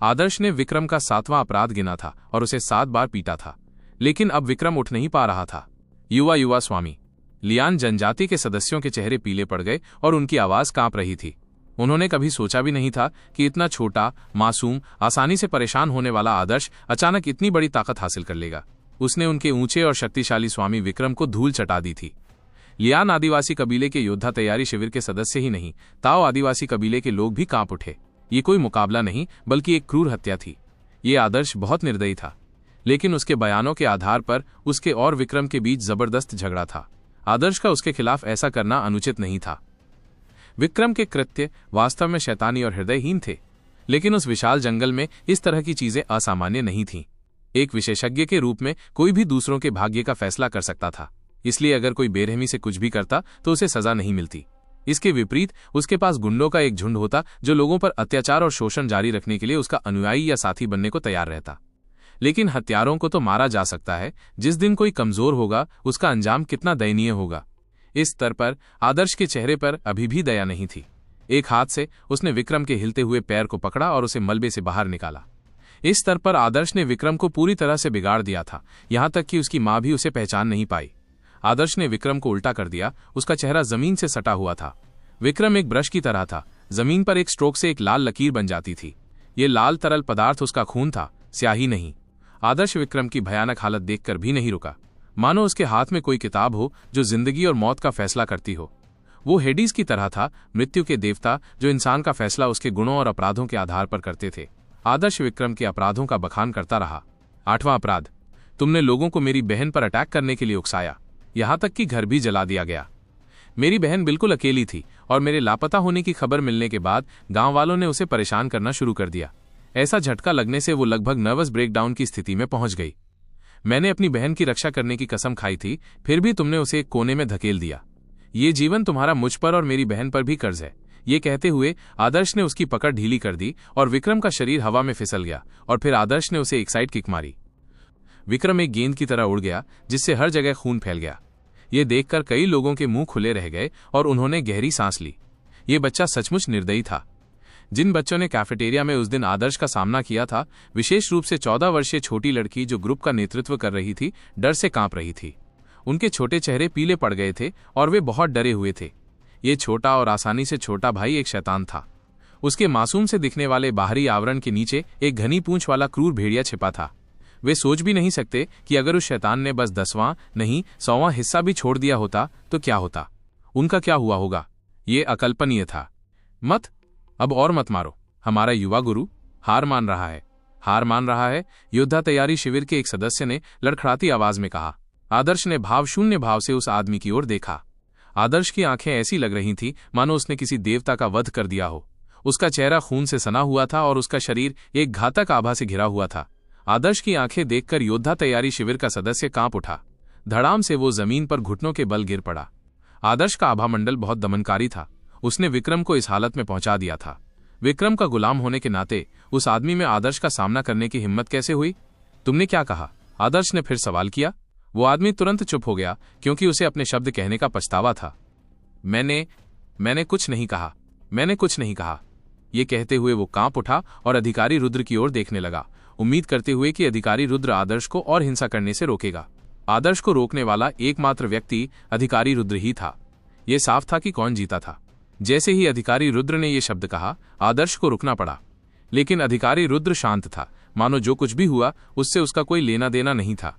आदर्श ने विक्रम का 7वां अपराध गिना था और उसे 7 बार पीटा था, लेकिन अब विक्रम उठ नहीं पा रहा था। युवा स्वामी। लियान जनजाति के सदस्यों के चेहरे पीले पड़ गए और उनकी आवाज कांप रही थी। उन्होंने कभी सोचा भी नहीं था कि इतना छोटा, मासूम, आसानी से परेशान होने वाला आदर्श अचानक इतनी बड़ी ताकत हासिल कर लेगा। उसने उनके ऊंचे और शक्तिशाली स्वामी विक्रम को धूल चटा दी थी। लियान आदिवासी कबीले के योद्धा तैयारी शिविर के सदस्य ही नहीं, ताओ आदिवासी कबीले के लोग भी कांप उठे। ये कोई मुकाबला नहीं, बल्कि एक क्रूर हत्या थी। ये आदर्श बहुत निर्दयी था, लेकिन उसके बयानों के आधार पर उसके और विक्रम के बीच जबरदस्त झगड़ा था। आदर्श का उसके खिलाफ ऐसा करना अनुचित नहीं था। विक्रम के कृत्य वास्तव में शैतानी और हृदयहीन थे, लेकिन उस विशाल जंगल में इस तरह की चीजें असामान्य नहीं थीं। एक विशेषज्ञ के रूप में कोई भी दूसरों के भाग्य का फैसला कर सकता था, इसलिए अगर कोई बेरहमी से कुछ भी करता तो उसे सजा नहीं मिलती। इसके विपरीत उसके पास गुंडों का एक झुंड होता जो लोगों पर अत्याचार और शोषण जारी रखने के लिए उसका अनुयायी या साथी बनने को तैयार रहता। लेकिन हत्यारों को तो मारा जा सकता है, जिस दिन कोई कमजोर होगा उसका अंजाम कितना दयनीय होगा। इस स्तर पर आदर्श के चेहरे पर अभी भी दया नहीं थी। एक हाथ से उसने विक्रम के हिलते हुए पैर को पकड़ा और उसे मलबे से बाहर निकाला। इस स्तर पर आदर्श ने विक्रम को पूरी तरह से बिगाड़ दिया था, यहां तक कि उसकी मां भी उसे पहचान नहीं पाई। आदर्श ने विक्रम को उल्टा कर दिया। उसका चेहरा जमीन से सटा हुआ था। विक्रम एक ब्रश की तरह था। जमीन पर एक स्ट्रोक से एक लाल लकीर बन जाती थी। ये लाल तरल पदार्थ उसका खून था, स्याही नहीं। आदर्श विक्रम की भयानक हालत देखकर भी नहीं रुका, मानो उसके हाथ में कोई किताब हो जो जिंदगी और मौत का फैसला करती हो। वो हेडीज की तरह था, मृत्यु के देवता, जो इंसान का फैसला उसके गुणों और अपराधों के आधार पर करते थे। आदर्श विक्रम के अपराधों का बखान करता रहा। 8वां अपराध। तुमने लोगों को मेरी बहन पर अटैक करने के लिए उकसाया, यहां तक कि घर भी जला दिया गया। मेरी बहन बिल्कुल अकेली थी और मेरे लापता होने की खबर मिलने के बाद गांव वालों ने उसे परेशान करना शुरू कर दिया। ऐसा झटका लगने से वो लगभग नर्वस ब्रेकडाउन की स्थिति में पहुंच गई। मैंने अपनी बहन की रक्षा करने की कसम खाई थी, फिर भी तुमने उसे एक कोने में धकेल दिया। ये जीवन तुम्हारा मुझ पर और मेरी बहन पर भी कर्ज है। ये कहते हुए आदर्श ने उसकी पकड़ ढीली कर दी और विक्रम का शरीर हवा में फिसल गया और फिर आदर्श ने उसे एक साइड किक मारी। विक्रम एक गेंद की तरह उड़ गया जिससे हर जगह खून फैल गया। ये देखकर कई लोगों के मुंह खुले रह गए और उन्होंने गहरी सांस ली। ये बच्चा सचमुच निर्दयी था। जिन बच्चों ने कैफेटेरिया में उस दिन आदर्श का सामना किया था, विशेष रूप से 14 वर्षीय छोटी लड़की जो ग्रुप का नेतृत्व कर रही थी, डर से कांप रही थी। उनके छोटे चेहरे पीले पड़ गए थे और वे बहुत डरे हुए थे। ये छोटा और आसानी से छोटा भाई एक शैतान था। उसके मासूम से दिखने वाले बाहरी आवरण के नीचे एक घनी पूंछ वाला क्रूर भेड़िया छिपा था। वे सोच भी नहीं सकते कि अगर उस शैतान ने बस 10वां नहीं 100वां हिस्सा भी छोड़ दिया होता तो क्या होता, उनका क्या हुआ होगा। ये अकल्पनीय था। अब और मत मारो। हमारा युवा गुरु हार मान रहा है, हार मान रहा है, योद्धा तैयारी शिविर के एक सदस्य ने लड़खड़ाती आवाज में कहा। आदर्श ने भावशून्य भाव से उस आदमी की ओर देखा। आदर्श की आंखें ऐसी लग रही थीं मानो उसने किसी देवता का वध कर दिया हो। उसका चेहरा खून से सना हुआ था और उसका शरीर एक घातक आभा से घिरा हुआ था। आदर्श की आंखें देखकर योद्धा तैयारी शिविर का सदस्य कांप उठा। धड़ाम से वो जमीन पर घुटनों के बल गिर पड़ा। आदर्श का आभा मंडल बहुत दमनकारी था। उसने विक्रम को इस हालत में पहुंचा दिया था। विक्रम का गुलाम होने के नाते उस आदमी में आदर्श का सामना करने की हिम्मत कैसे हुई? तुमने क्या कहा? आदर्श ने फिर सवाल किया। वो आदमी तुरंत चुप हो गया क्योंकि उसे अपने शब्द कहने का पछतावा था। मैंने कुछ नहीं कहा, मैंने कुछ नहीं कहा। ये कहते हुए वो कांप उठा और अधिकारी रुद्र की ओर देखने लगा, उम्मीद करते हुए कि अधिकारी रुद्र आदर्श को और हिंसा करने से रोकेगा। आदर्श को रोकने वाला एकमात्र व्यक्ति अधिकारी रुद्र ही था। ये साफ था कि कौन जीता था। जैसे ही अधिकारी रुद्र ने ये शब्द कहा, आदर्श को रुकना पड़ा। लेकिन अधिकारी रुद्र शांत था, मानो जो कुछ भी हुआ उससे उसका कोई लेना देना नहीं था।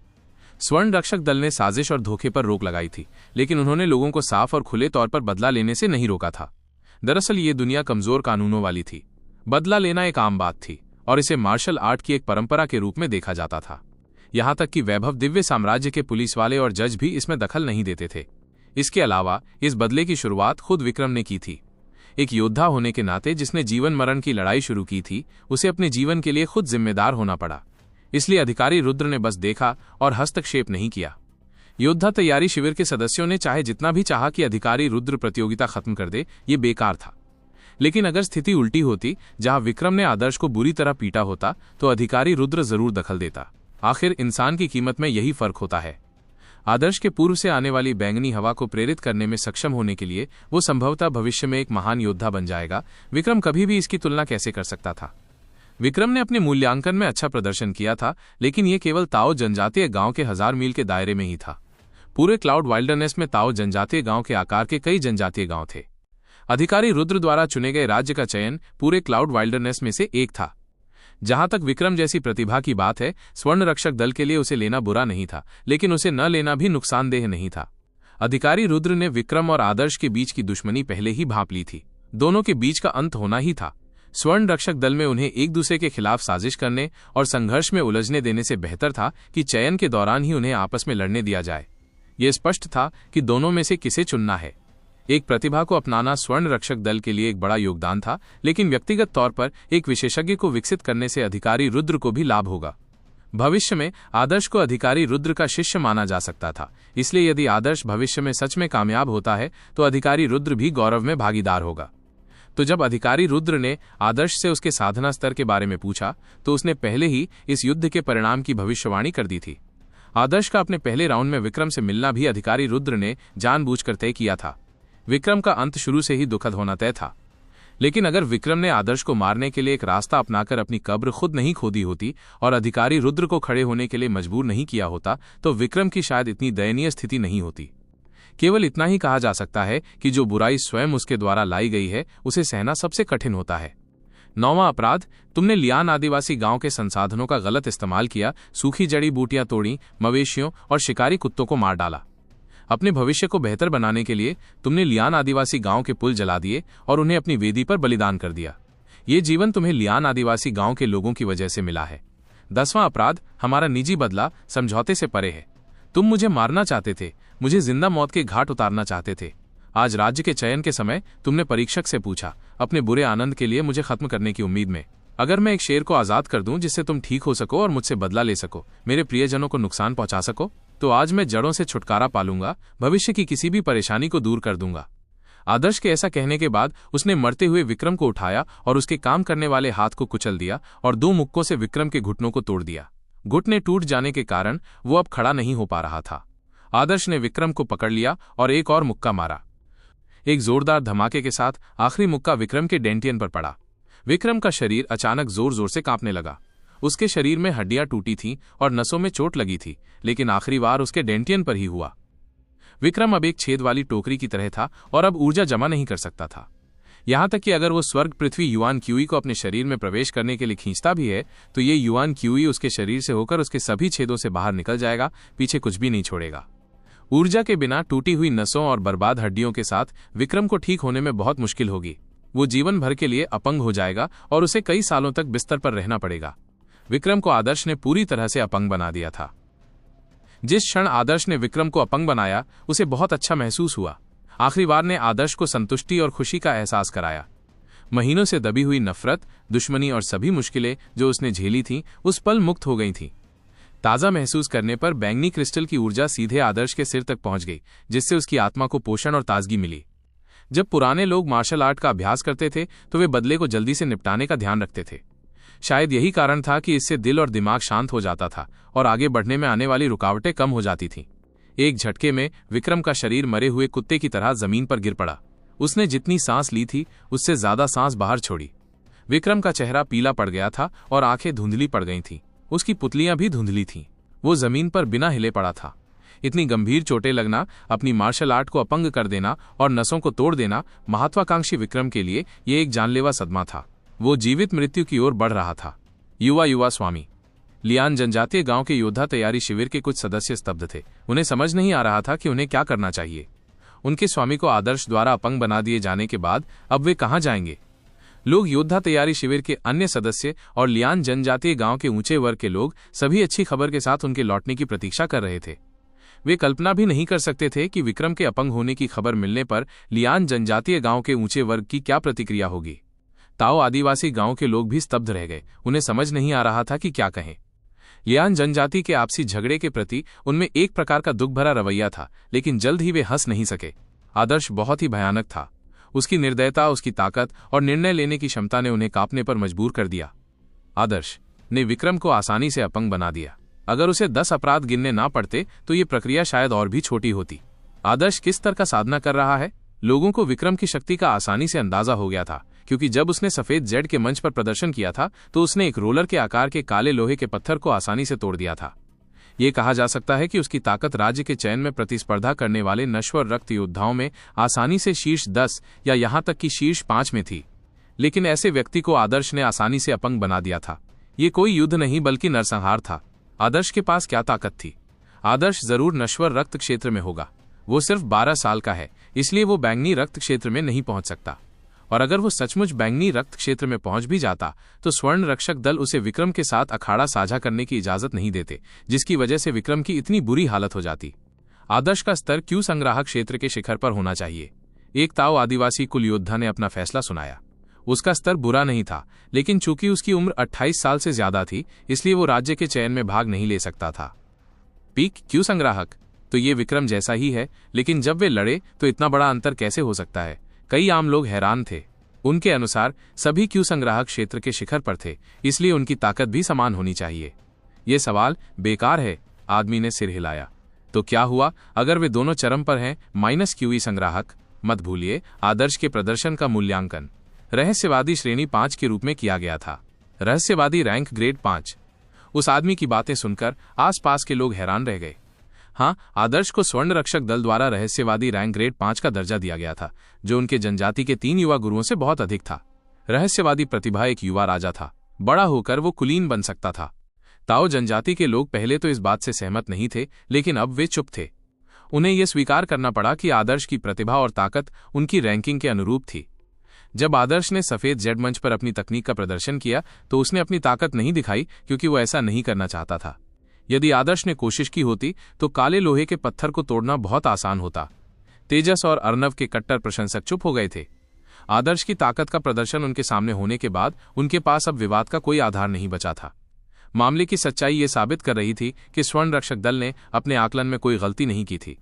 स्वर्ण रक्षक दल ने साजिश और धोखे पर रोक लगाई थी, लेकिन उन्होंने लोगों को साफ और खुले तौर पर बदला लेने से नहीं रोका था। दरअसल ये दुनिया कमजोर कानूनों वाली थी। बदला लेना एक आम बात थी और इसे मार्शल आर्ट की एक परंपरा के रूप में देखा जाता था। यहां तक कि वैभव दिव्य साम्राज्य के पुलिस वाले और जज भी इसमें दखल नहीं देते थे। इसके अलावा इस बदले की शुरुआत खुद विक्रम ने की थी। एक योद्धा होने के नाते जिसने जीवन मरण की लड़ाई शुरू की थी, उसे अपने जीवन के लिए खुद जिम्मेदार होना पड़ा। इसलिए अधिकारी रुद्र ने बस देखा और हस्तक्षेप नहीं किया। योद्धा तैयारी शिविर के सदस्यों ने चाहे जितना भी चाहा कि अधिकारी रुद्र प्रतियोगिता खत्म कर दे, ये बेकार था। लेकिन अगर स्थिति उल्टी होती, जहां विक्रम ने आदर्श को बुरी तरह पीटा होता, तो अधिकारी रुद्र जरूर दखल देता। आखिर इंसान की कीमत में यही फर्क होता है। आदर्श के पूर्व से आने वाली बैंगनी हवा को प्रेरित करने में सक्षम होने के लिए वो संभवतः भविष्य में एक महान योद्धा बन जाएगा। विक्रम कभी भी इसकी तुलना कैसे कर सकता था? विक्रम ने अपने मूल्यांकन में अच्छा प्रदर्शन किया था, लेकिन यह केवल ताओ जनजातीय गांव के 1000 मील के दायरे में ही था। पूरे क्लाउड वाइल्डरनेस में ताओ जनजातीय गांव के आकार के कई जनजातीय गांव थे। अधिकारी रुद्र द्वारा चुने गए राज्य का चयन पूरे क्लाउड वाइल्डरनेस में से एक था। जहां तक विक्रम जैसी प्रतिभा की बात है, स्वर्ण रक्षक दल के लिए उसे लेना बुरा नहीं था, लेकिन उसे न लेना भी नुकसानदेह नहीं था। अधिकारी रुद्र ने विक्रम और आदर्श के बीच की दुश्मनी पहले ही भांप ली थी। दोनों के बीच का अंत होना ही था। स्वर्ण रक्षक दल में उन्हें एक दूसरे के खिलाफ साजिश करने और संघर्ष में उलझने देने से बेहतर था कि चयन के दौरान ही उन्हें आपस में लड़ने दिया जाए। यह स्पष्ट था कि दोनों में से किसे चुनना है। एक प्रतिभा को अपनाना स्वर्ण रक्षक दल के लिए एक बड़ा योगदान था, लेकिन व्यक्तिगत तौर पर एक विशेषज्ञ को विकसित करने से अधिकारी रुद्र को भी लाभ होगा। भविष्य में आदर्श को अधिकारी रुद्र का शिष्य माना जा सकता था, इसलिए यदि आदर्श भविष्य में सच में कामयाब होता है तो अधिकारी रुद्र भी गौरव में भागीदार होगा। तो जब अधिकारी रुद्र ने आदर्श से उसके साधना स्तर के बारे में पूछा, तो उसने पहले ही इस युद्ध के परिणाम की भविष्यवाणी कर दी थी। आदर्श का अपने पहले राउंड में विक्रम से मिलना भी अधिकारी रुद्र ने जानबूझकर तय किया था। विक्रम का अंत शुरू से ही दुखद होना तय था, लेकिन अगर विक्रम ने आदर्श को मारने के लिए एक रास्ता अपनाकर अपनी कब्र खुद नहीं खोदी होती और अधिकारी रुद्र को खड़े होने के लिए मजबूर नहीं किया होता, तो विक्रम की शायद इतनी दयनीय स्थिति नहीं होती। केवल इतना ही कहा जा सकता है कि जो बुराई स्वयं उसके द्वारा लाई गई है, उसे सहना सबसे कठिन होता है। 9वां अपराध, तुमने लियान आदिवासी गांव के संसाधनों का गलत इस्तेमाल किया, सूखी जड़ी बूटियां तोड़ी, मवेशियों और शिकारी कुत्तों को मार डाला। अपने भविष्य को बेहतर बनाने के लिए तुमने लियान आदिवासी गांव के पुल जला दिए और उन्हें अपनी वेदी पर बलिदान कर दिया। ये जीवन तुम्हें लियान आदिवासी गांव के लोगों की वजह से मिला है। 10वां अपराध, हमारा निजी बदला समझौते से परे है। तुम मुझे मारना चाहते थे, मुझे जिंदा मौत के घाट उतारना चाहते थे। आज राज्य के चयन के समय तुमने परीक्षक से पूछा, अपने बुरे आनंद के लिए मुझे खत्म करने की उम्मीद में, अगर मैं एक शेर को आजाद कर दूं जिससे तुम ठीक हो सको और मुझसे बदला ले सको, मेरे प्रियजनों को नुकसान पहुंचा सको। तो आज मैं जड़ों से छुटकारा पालूंगा, भविष्य की किसी भी परेशानी को दूर कर दूंगा। आदर्श के ऐसा कहने के बाद उसने मरते हुए विक्रम को उठाया और उसके काम करने वाले हाथ को कुचल दिया और 2 मुक्कों से विक्रम के घुटनों को तोड़ दिया। घुटने टूट जाने के कारण वो अब खड़ा नहीं हो पा रहा था। आदर्श ने विक्रम को पकड़ लिया और एक और मुक्का मारा। एक जोरदार धमाके के साथ आखिरी मुक्का विक्रम के डेंटियन पर पड़ा। विक्रम का शरीर अचानक जोर जोर से कांपने लगा। उसके शरीर में हड्डियां टूटी थीं और नसों में चोट लगी थी, लेकिन आखिरी वार उसके डेंटियन पर ही हुआ। विक्रम अब एक छेद वाली टोकरी की तरह था और अब ऊर्जा जमा नहीं कर सकता था। यहां तक कि अगर वो स्वर्ग पृथ्वी युआन क्यूई को अपने शरीर में प्रवेश करने के लिए खींचता भी है तो ये युआन क्यूई उसके शरीर से होकर उसके सभी छेदों से बाहर निकल जाएगा, पीछे कुछ भी नहीं छोड़ेगा। ऊर्जा के बिना टूटी हुई नसों और बर्बाद हड्डियों के साथ विक्रम को ठीक होने में बहुत मुश्किल होगी। वो जीवन भर के लिए अपंग हो जाएगा और उसे कई सालों तक बिस्तर पर रहना पड़ेगा। विक्रम को आदर्श ने पूरी तरह से अपंग बना दिया था। जिस क्षण आदर्श ने विक्रम को अपंग बनाया उसे बहुत अच्छा महसूस हुआ। आखिरी वार ने आदर्श को संतुष्टि और खुशी का एहसास कराया। महीनों से दबी हुई नफरत, दुश्मनी और सभी मुश्किलें जो उसने झेली थीं उस पल मुक्त हो गई थीं। ताज़ा महसूस करने पर बैंगनी क्रिस्टल की ऊर्जा सीधे आदर्श के सिर तक पहुंच गई, जिससे उसकी आत्मा को पोषण और ताजगी मिली। जब पुराने लोग मार्शल आर्ट का अभ्यास करते थे तो वे बदले को जल्दी से निपटाने का ध्यान रखते थे। शायद यही कारण था कि इससे दिल और दिमाग शांत हो जाता था और आगे बढ़ने में आने वाली रुकावटें कम हो जाती थीं। एक झटके में विक्रम का शरीर मरे हुए कुत्ते की तरह जमीन पर गिर पड़ा। उसने जितनी सांस ली थी उससे ज्यादा सांस बाहर छोड़ी। विक्रम का चेहरा पीला पड़ गया था और आंखें धुंधली पड़ गई थीं। उसकी पुतलियां भी धुंधली थीं। वो जमीन पर बिना हिले पड़ा था। इतनी गंभीर चोटें लगना, अपनी मार्शल आर्ट को अपंग कर देना और नसों को तोड़ देना महत्वाकांक्षी विक्रम के लिए ये एक जानलेवा सदमा था। वो जीवित मृत्यु की ओर बढ़ रहा था। युवा स्वामी लियान जनजातीय गांव के योद्धा तैयारी शिविर के कुछ सदस्य स्तब्ध थे। उन्हें समझ नहीं आ रहा था कि उन्हें क्या करना चाहिए। उनके स्वामी को आदर्श द्वारा अपंग बना दिए जाने के बाद अब वे कहां जाएंगे। लोग योद्धा तैयारी शिविर के अन्य सदस्य और लियान जनजातीय गांव के ऊंचे वर्ग के लोग सभी अच्छी खबर के साथ उनके लौटने की प्रतीक्षा कर रहे थे। वे कल्पना भी नहीं कर सकते थे कि विक्रम के अपंग होने की खबर मिलने पर लियान जनजातीय गांव के ऊंचे वर्ग की क्या प्रतिक्रिया होगी। ताओ आदिवासी गांव के लोग भी स्तब्ध रह गए। उन्हें समझ नहीं आ रहा था कि क्या कहें। लियान जनजाति के आपसी झगड़े के प्रति उनमें एक प्रकार का दुख भरा रवैया था, लेकिन जल्द ही वे हंस नहीं सके। आदर्श बहुत ही भयानक था। उसकी निर्दयता, उसकी ताकत और निर्णय लेने की क्षमता ने उन्हें कांपने पर मजबूर कर दिया। आदर्श ने विक्रम को आसानी से अपंग बना दिया। अगर उसे 10 अपराध गिनने ना पड़ते तो ये प्रक्रिया शायद और भी छोटी होती। आदर्श किस स्तर का साधना कर रहा है। लोगों को विक्रम की शक्ति का आसानी से अंदाजा हो गया था, क्योंकि जब उसने सफेद जेड के मंच पर प्रदर्शन किया था तो उसने एक रोलर के आकार के काले लोहे के पत्थर को आसानी से तोड़ दिया था। ये कहा जा सकता है कि उसकी ताकत राज्य के चयन में प्रतिस्पर्धा करने वाले नश्वर रक्त योद्धाओं में आसानी से शीर्ष 10 या यहां तक कि शीर्ष 5 में थी। लेकिन ऐसे व्यक्ति को आदर्श ने आसानी से अपंग बना दिया था। ये कोई युद्ध नहीं बल्कि नरसंहार था। आदर्श के पास क्या ताकत थी। आदर्श जरूर नश्वर रक्त क्षेत्र में होगा। वो सिर्फ 12 साल का है, इसलिए वो बैंगनी रक्त क्षेत्र में नहीं पहुंच सकता। और अगर वो सचमुच बैंगनी रक्त क्षेत्र में पहुंच भी जाता तो स्वर्ण रक्षक दल उसे विक्रम के साथ अखाड़ा साझा करने की इजाजत नहीं देते, जिसकी वजह से विक्रम की इतनी बुरी हालत हो जाती। आदर्श का स्तर क्यू संग्राहक क्षेत्र के शिखर पर होना चाहिए। एक ताओ आदिवासी कुल योद्धा ने अपना फैसला सुनाया। उसका स्तर बुरा नहीं था, लेकिन चूंकि उसकी उम्र 28 साल से ज्यादा थी, इसलिए वो राज्य के चयन में भाग नहीं ले सकता था। पीक क्यू संग्राहक तो ये विक्रम जैसा ही है, लेकिन जब वे लड़े तो इतना बड़ा अंतर कैसे हो सकता है। कई आम लोग हैरान थे। उनके अनुसार सभी क्यू संग्राहक क्षेत्र के शिखर पर थे, इसलिए उनकी ताकत भी समान होनी चाहिए। ये सवाल बेकार है। आदमी ने सिर हिलाया। तो क्या हुआ अगर वे दोनों चरम पर हैं? -QE संग्राहक। मत भूलिए, आदर्श के प्रदर्शन का मूल्यांकन रहस्यवादी श्रेणी 5 के रूप में किया गया था। रहस्यवादी रैंक ग्रेड 5। उस आदमी की बातें सुनकर आसपास के लोग हैरान रह गए। हाँ, आदर्श को स्वर्ण रक्षक दल द्वारा रहस्यवादी रैंक ग्रेड 5 का दर्जा दिया गया था, जो उनके जनजाति के 3 युवा गुरुओं से बहुत अधिक था। रहस्यवादी प्रतिभा एक युवा राजा था। बड़ा होकर वो कुलीन बन सकता था। ताओ जनजाति के लोग पहले तो इस बात से सहमत नहीं थे, लेकिन अब वे चुप थे। उन्हें यह स्वीकार करना पड़ा कि आदर्श की प्रतिभा और ताकत उनकी रैंकिंग के अनुरूप थी। जब आदर्श ने सफेद जेड मंच पर अपनी तकनीक का प्रदर्शन किया तो उसने अपनी ताकत नहीं दिखाई, क्योंकि वो ऐसा नहीं करना चाहता था। यदि आदर्श ने कोशिश की होती तो काले लोहे के पत्थर को तोड़ना बहुत आसान होता। तेजस और अर्नव के कट्टर प्रशंसक चुप हो गए थे। आदर्श की ताकत का प्रदर्शन उनके सामने होने के बाद उनके पास अब विवाद का कोई आधार नहीं बचा था। मामले की सच्चाई ये साबित कर रही थी कि स्वर्ण रक्षक दल ने अपने आकलन में कोई गलती नहीं की थी।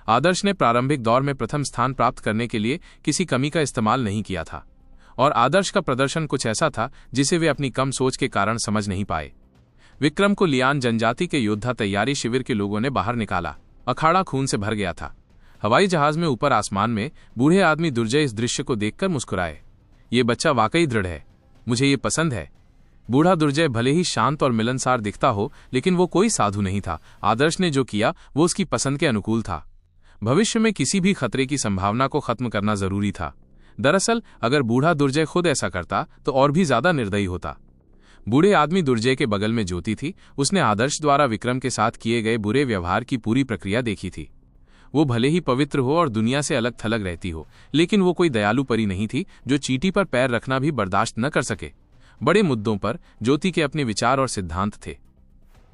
आदर्श ने प्रारंभिक दौर में प्रथम स्थान प्राप्त करने के लिए किसी कमी का इस्तेमाल नहीं किया था, और आदर्श का प्रदर्शन कुछ ऐसा था जिसे वे अपनी कम सोच के कारण समझ नहीं पाए। विक्रम को लियान जनजाति के योद्धा तैयारी शिविर के लोगों ने बाहर निकाला। अखाड़ा खून से भर गया था। हवाई जहाज में ऊपर आसमान में बूढ़े आदमी दुर्जय इस दृश्य को देखकर मुस्कुराए। ये बच्चा वाकई दृढ़ है, मुझे ये पसंद है। बूढ़ा दुर्जय भले ही शांत और मिलनसार दिखता हो, लेकिन वो कोई साधु नहीं था। आदर्श ने जो किया वो उसकी पसंद के अनुकूल था। भविष्य में किसी भी खतरे की संभावना को खत्म करना जरूरी था। दरअसल अगर बूढ़ा दुर्जय खुद ऐसा करता तो और भी ज्यादा निर्दयी होता। बूढ़े आदमी दुर्जय के बगल में ज्योति थी। उसने आदर्श द्वारा विक्रम के साथ किए गए बुरे व्यवहार की पूरी प्रक्रिया देखी थी। वो भले ही पवित्र हो और दुनिया से अलग थलग रहती हो, लेकिन वो कोई दयालु परी नहीं थी जो चींटी पर पैर रखना भी बर्दाश्त न कर सके। बड़े मुद्दों पर ज्योति के अपने विचार और सिद्धांत थे।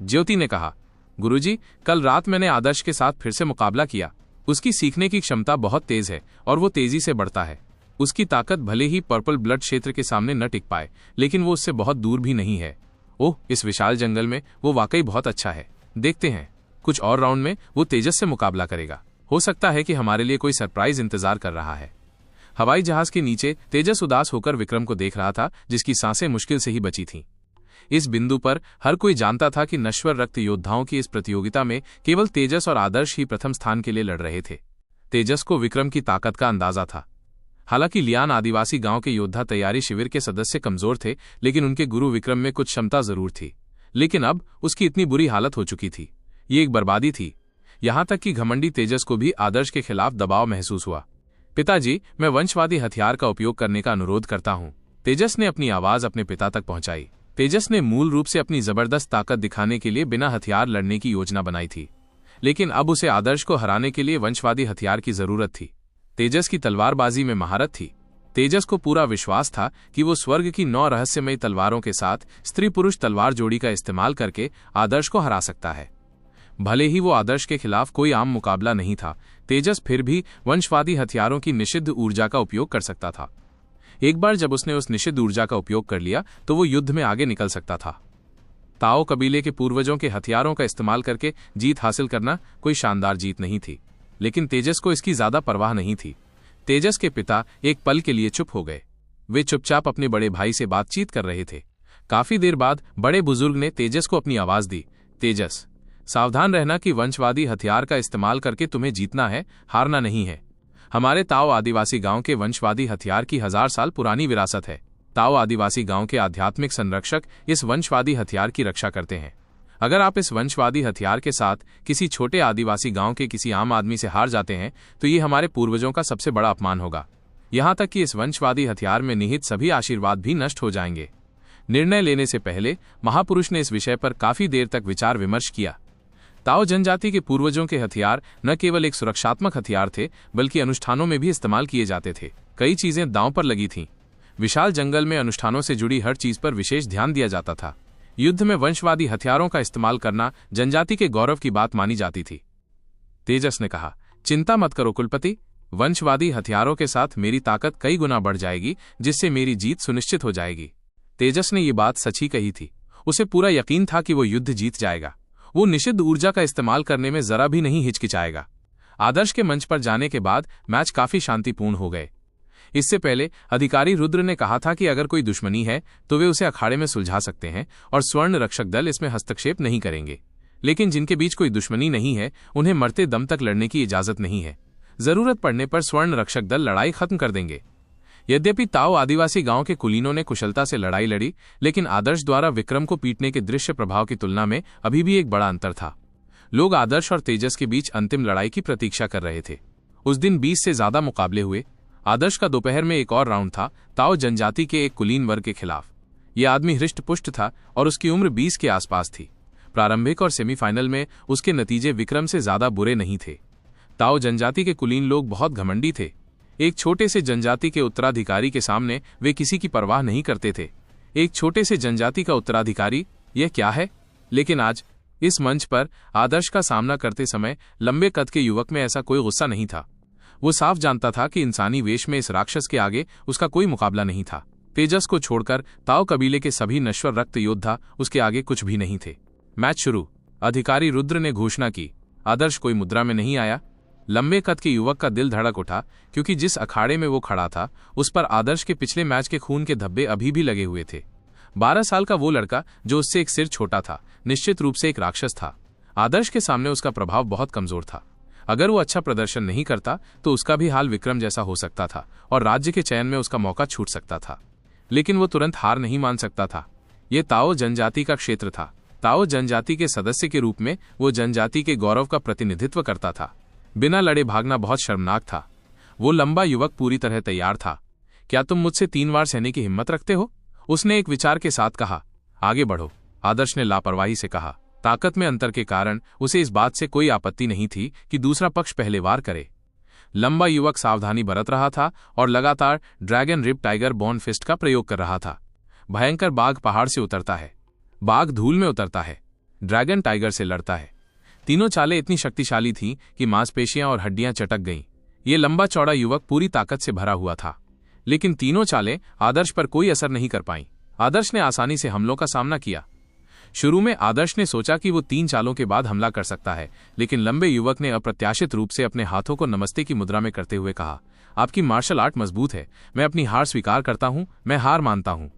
ज्योति ने कहा, गुरुजी, कल रात मैंने आदर्श के साथ फिर से मुकाबला किया। उसकी सीखने की क्षमता बहुत तेज है और वो तेजी से बढ़ता है। उसकी ताकत भले ही पर्पल ब्लड क्षेत्र के सामने न टिक पाए, लेकिन वो उससे बहुत दूर भी नहीं है। ओह, इस विशाल जंगल में वो वाकई बहुत अच्छा है। देखते हैं, कुछ और राउंड में वो तेजस से मुकाबला करेगा। हो सकता है कि हमारे लिए कोई सरप्राइज इंतजार कर रहा है। हवाई जहाज के नीचे तेजस उदास होकर विक्रम को देख रहा था, जिसकी सांसें मुश्किल से ही बची थीं। इस बिंदु पर हर कोई जानता था कि नश्वर रक्त योद्धाओं की इस प्रतियोगिता में केवल तेजस और आदर्श ही प्रथम स्थान के लिए लड़ रहे थे। तेजस को विक्रम की ताकत का अंदाजा था। हालांकि लियान आदिवासी गांव के योद्धा तैयारी शिविर के सदस्य कमजोर थे, लेकिन उनके गुरु विक्रम में कुछ क्षमता जरूर थी। लेकिन अब उसकी इतनी बुरी हालत हो चुकी थी, ये एक बर्बादी थी। यहां तक कि घमंडी तेजस को भी आदर्श के खिलाफ दबाव महसूस हुआ। पिताजी, मैं वंशवादी हथियार का उपयोग करने का अनुरोध करता हूं। तेजस ने अपनी आवाज अपने पिता तक पहुंचाई। तेजस ने मूल रूप से अपनी जबरदस्त ताकत दिखाने के लिए बिना हथियार लड़ने की योजना बनाई थी, लेकिन अब उसे आदर्श को हराने के लिए वंशवादी हथियार की जरूरत थी। तेजस की तलवारबाजी में महारत थी। तेजस को पूरा विश्वास था कि वो स्वर्ग की 9 रहस्यमयी तलवारों के साथ स्त्री पुरुष तलवार जोड़ी का इस्तेमाल करके आदर्श को हरा सकता है। भले ही वो आदर्श के खिलाफ कोई आम मुकाबला नहीं था, तेजस फिर भी वंशवादी हथियारों की निषिद्ध ऊर्जा का उपयोग कर सकता था। एक बार जब उसने उस निषिद्ध ऊर्जा का उपयोग कर लिया तो वो युद्ध में आगे निकल सकता था। ताओ कबीले के पूर्वजों के हथियारों का इस्तेमाल करके जीत हासिल करना कोई शानदार जीत नहीं थी, लेकिन तेजस को इसकी ज्यादा परवाह नहीं थी। तेजस के पिता एक पल के लिए चुप हो गए। वे चुपचाप अपने बड़े भाई से बातचीत कर रहे थे। काफी देर बाद बड़े बुजुर्ग ने तेजस को अपनी आवाज दी, तेजस, सावधान रहना कि वंशवादी हथियार का इस्तेमाल करके तुम्हें जीतना है, हारना नहीं है। हमारे ताओ आदिवासी गांव के वंशवादी हथियार की 1000 साल पुरानी विरासत है। ताओ आदिवासी गांव के आध्यात्मिक संरक्षक इस वंशवादी हथियार की रक्षा करते हैं। अगर आप इस वंशवादी हथियार के साथ किसी छोटे आदिवासी गांव के किसी आम आदमी से हार जाते हैं तो ये हमारे पूर्वजों का सबसे बड़ा अपमान होगा। यहां तक कि इस वंशवादी हथियार में निहित सभी आशीर्वाद भी नष्ट हो जाएंगे। निर्णय लेने से पहले महापुरुष ने इस विषय पर काफी देर तक विचार विमर्श किया। ताओ जनजाति के पूर्वजों के हथियार न केवल एक सुरक्षात्मक हथियार थे, बल्कि अनुष्ठानों में भी इस्तेमाल किए जाते थे। कई चीजें दांव पर लगी थीं। विशाल जंगल में अनुष्ठानों से जुड़ी हर चीज पर विशेष ध्यान दिया जाता था। युद्ध में वंशवादी हथियारों का इस्तेमाल करना जनजाति के गौरव की बात मानी जाती थी। तेजस ने कहा, चिंता मत करो कुलपति, वंशवादी हथियारों के साथ मेरी ताकत कई गुना बढ़ जाएगी, जिससे मेरी जीत सुनिश्चित हो जाएगी। तेजस ने ये बात सच ही कही थी। उसे पूरा यकीन था कि वो युद्ध जीत जाएगा। वो निषिद्ध ऊर्जा का इस्तेमाल करने में जरा भी नहीं हिचकिचाएगा। आदर्श के मंच पर जाने के बाद मैच काफी शांतिपूर्ण हो गए। इससे पहले अधिकारी रुद्र ने कहा था कि अगर कोई दुश्मनी है तो वे उसे अखाड़े में सुलझा सकते हैं और स्वर्ण रक्षक दल इसमें हस्तक्षेप नहीं करेंगे। लेकिन जिनके बीच कोई दुश्मनी नहीं है, उन्हें मरते दम तक लड़ने की इजाजत नहीं है। जरूरत पड़ने पर स्वर्ण रक्षक दल लड़ाई खत्म कर देंगे। यद्यपि ताओ आदिवासी गांव के कुलीनों ने कुशलता से लड़ाई लड़ी, लेकिन आदर्श द्वारा विक्रम को पीटने के दृश्य प्रभाव की तुलना में अभी भी एक बड़ा अंतर था। लोग आदर्श और तेजस के बीच अंतिम लड़ाई की प्रतीक्षा कर रहे थे। उस दिन 20 से ज्यादा मुकाबले हुए। आदर्श का दोपहर में एक और राउंड था, ताओ जनजाति के एक कुलीन वर्ग के खिलाफ। यह आदमी हृष्ट पुष्ट था और उसकी उम्र 20 के आसपास थी। प्रारंभिक और सेमीफाइनल में उसके नतीजे विक्रम से ज्यादा बुरे नहीं थे। ताओ जनजाति के कुलीन लोग बहुत घमंडी थे। एक छोटे से जनजाति के उत्तराधिकारी के सामने वे किसी की परवाह नहीं करते थे। एक छोटे से जनजाति का उत्तराधिकारी, यह क्या है? लेकिन आज इस मंच पर आदर्श का सामना करते समय लंबे कद के युवक में ऐसा कोई गुस्सा नहीं था। वो साफ जानता था कि इंसानी वेश में इस राक्षस के आगे उसका कोई मुकाबला नहीं था। तेजस को छोड़कर ताओ कबीले के सभी नश्वर रक्त योद्धा उसके आगे कुछ भी नहीं थे। मैच शुरू। अधिकारी रुद्र ने घोषणा की, आदर्श कोई मुद्रा में नहीं आया। लंबे कद के युवक का दिल धड़क उठा, क्योंकि जिस अखाड़े में वो खड़ा था उस पर आदर्श के पिछले मैच के खून के धब्बे अभी भी लगे हुए थे। 12 साल का वो लड़का जो उससे एक सिर छोटा था, निश्चित रूप से एक राक्षस था। आदर्श के सामने उसका प्रभाव बहुत कमजोर था। अगर वो अच्छा प्रदर्शन नहीं करता तो उसका भी हाल विक्रम जैसा हो सकता था और राज्य के चयन में उसका मौका छूट सकता था। लेकिन वो तुरंत हार नहीं मान सकता था। ये ताओ जनजाति का क्षेत्र था। ताओ जनजाति के सदस्य के रूप में वो जनजाति के गौरव का प्रतिनिधित्व करता था। बिना लड़े भागना बहुत शर्मनाक था। वो लंबा युवक पूरी तरह तैयार था। क्या तुम मुझसे 3 बार सहने की हिम्मत रखते हो? उसने एक विचार के साथ कहा। आगे बढ़ो, आदर्श ने लापरवाही से कहा। ताकत में अंतर के कारण उसे इस बात से कोई आपत्ति नहीं थी कि दूसरा पक्ष पहले वार करे। लंबा युवक सावधानी बरत रहा था और लगातार dragon rip tiger born fist का प्रयोग कर रहा था। भयंकर बाघ पहाड़ से उतरता है, बाघ धूल में उतरता है, ड्रैगन टाइगर से लड़ता है। तीनों चालें इतनी शक्तिशाली थीं कि मांसपेशियां और हड्डियां चटक गईं। ये लंबा चौड़ा युवक पूरी ताकत से भरा हुआ था, लेकिन तीनों चालें आदर्श पर कोई असर नहीं कर पाईं। आदर्श ने आसानी से हमलों का सामना किया। शुरू में आदर्श ने सोचा कि वो 3 चालों के बाद हमला कर सकता है, लेकिन लंबे युवक ने अप्रत्याशित रूप से अपने हाथों को नमस्ते की मुद्रा में करते हुए कहा, आपकी मार्शल आर्ट मजबूत है, मैं अपनी हार स्वीकार करता हूं, मैं हार मानता हूं।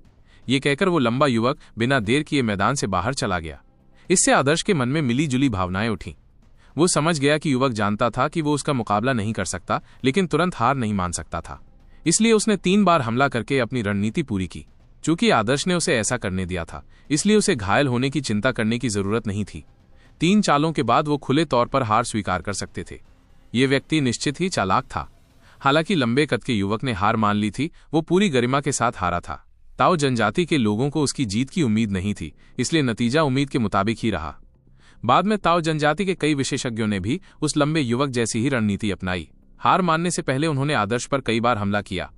ये कहकर वो लंबा युवक बिना देर किए मैदान से बाहर चला गया। इससे आदर्श के मन में मिली जुली भावनाएं उठीं। वो समझ गया कि युवक जानता था कि वो उसका मुकाबला नहीं कर सकता, लेकिन तुरंत हार नहीं मान सकता था। इसलिए उसने 3 बार हमला करके अपनी रणनीति पूरी की। चूंकि आदर्श ने उसे ऐसा करने दिया था, इसलिए उसे घायल होने की चिंता करने की जरूरत नहीं थी। 3 चालों के बाद वो खुले तौर पर हार स्वीकार कर सकते थे। ये व्यक्ति निश्चित ही चालाक था। हालांकि लंबे कद के युवक ने हार मान ली थी, वो पूरी गरिमा के साथ हारा था। ताओ जनजाति के लोगों को उसकी जीत की उम्मीद नहीं थी, इसलिए नतीजा उम्मीद के मुताबिक ही रहा। बाद में ताओ जनजाति के कई विशेषज्ञों ने भी उस लंबे युवक जैसी ही रणनीति अपनाई। हार मानने से पहले उन्होंने आदर्श पर कई बार हमला किया।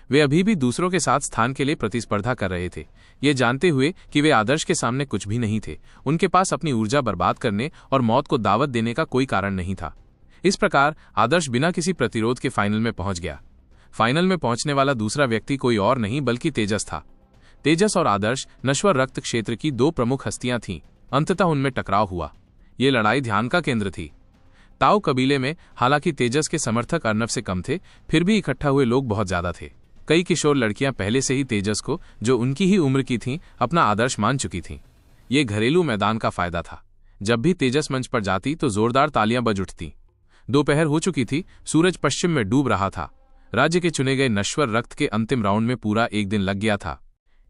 वे अभी भी दूसरों के साथ स्थान के लिए प्रतिस्पर्धा कर रहे थे, ये जानते हुए कि वे आदर्श के सामने कुछ भी नहीं थे। उनके पास अपनी ऊर्जा बर्बाद करने और मौत को दावत देने का कोई कारण नहीं था। इस प्रकार आदर्श बिना किसी प्रतिरोध के फाइनल में पहुंच गया। फाइनल में पहुंचने वाला दूसरा व्यक्ति कोई और नहीं बल्कि तेजस था। तेजस और आदर्श नश्वर रक्त क्षेत्र की 2 प्रमुख हस्तियां थीं। अंततः उनमें टकराव हुआ। ये लड़ाई ध्यान का केंद्र थी। ताओ कबीले में हालांकि तेजस के समर्थक अर्नब से कम थे, फिर भी इकट्ठा हुए लोग बहुत ज्यादा थे। कई किशोर लड़कियां पहले से ही तेजस को, जो उनकी ही उम्र की थीं, अपना आदर्श मान चुकी थीं। ये घरेलू मैदान का फायदा था। जब भी तेजस मंच पर जाती तो जोरदार तालियां बज उठतीं। दोपहर हो चुकी थी, सूरज पश्चिम में डूब रहा था। राज्य के चुने गए नश्वर रक्त के अंतिम राउंड में पूरा 1 दिन लग गया था।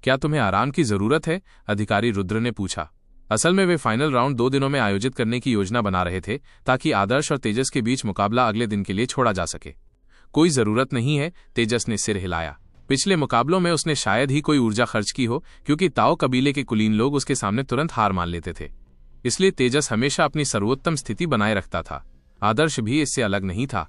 क्या तुम्हें आराम की जरूरत है? अधिकारी रुद्र ने पूछा। असल में वे फाइनल राउंड 2 दिनों में आयोजित करने की योजना बना रहे थे, ताकि आदर्श और तेजस के बीच मुकाबला अगले दिन के लिए छोड़ा जा सके। कोई जरूरत नहीं है, तेजस ने सिर हिलाया। पिछले मुकाबलों में उसने शायद ही कोई ऊर्जा खर्च की हो, क्योंकि ताओ कबीले के कुलीन लोग उसके सामने तुरंत हार मान लेते थे। इसलिए तेजस हमेशा अपनी सर्वोत्तम स्थिति बनाए रखता था। आदर्श भी इससे अलग नहीं था।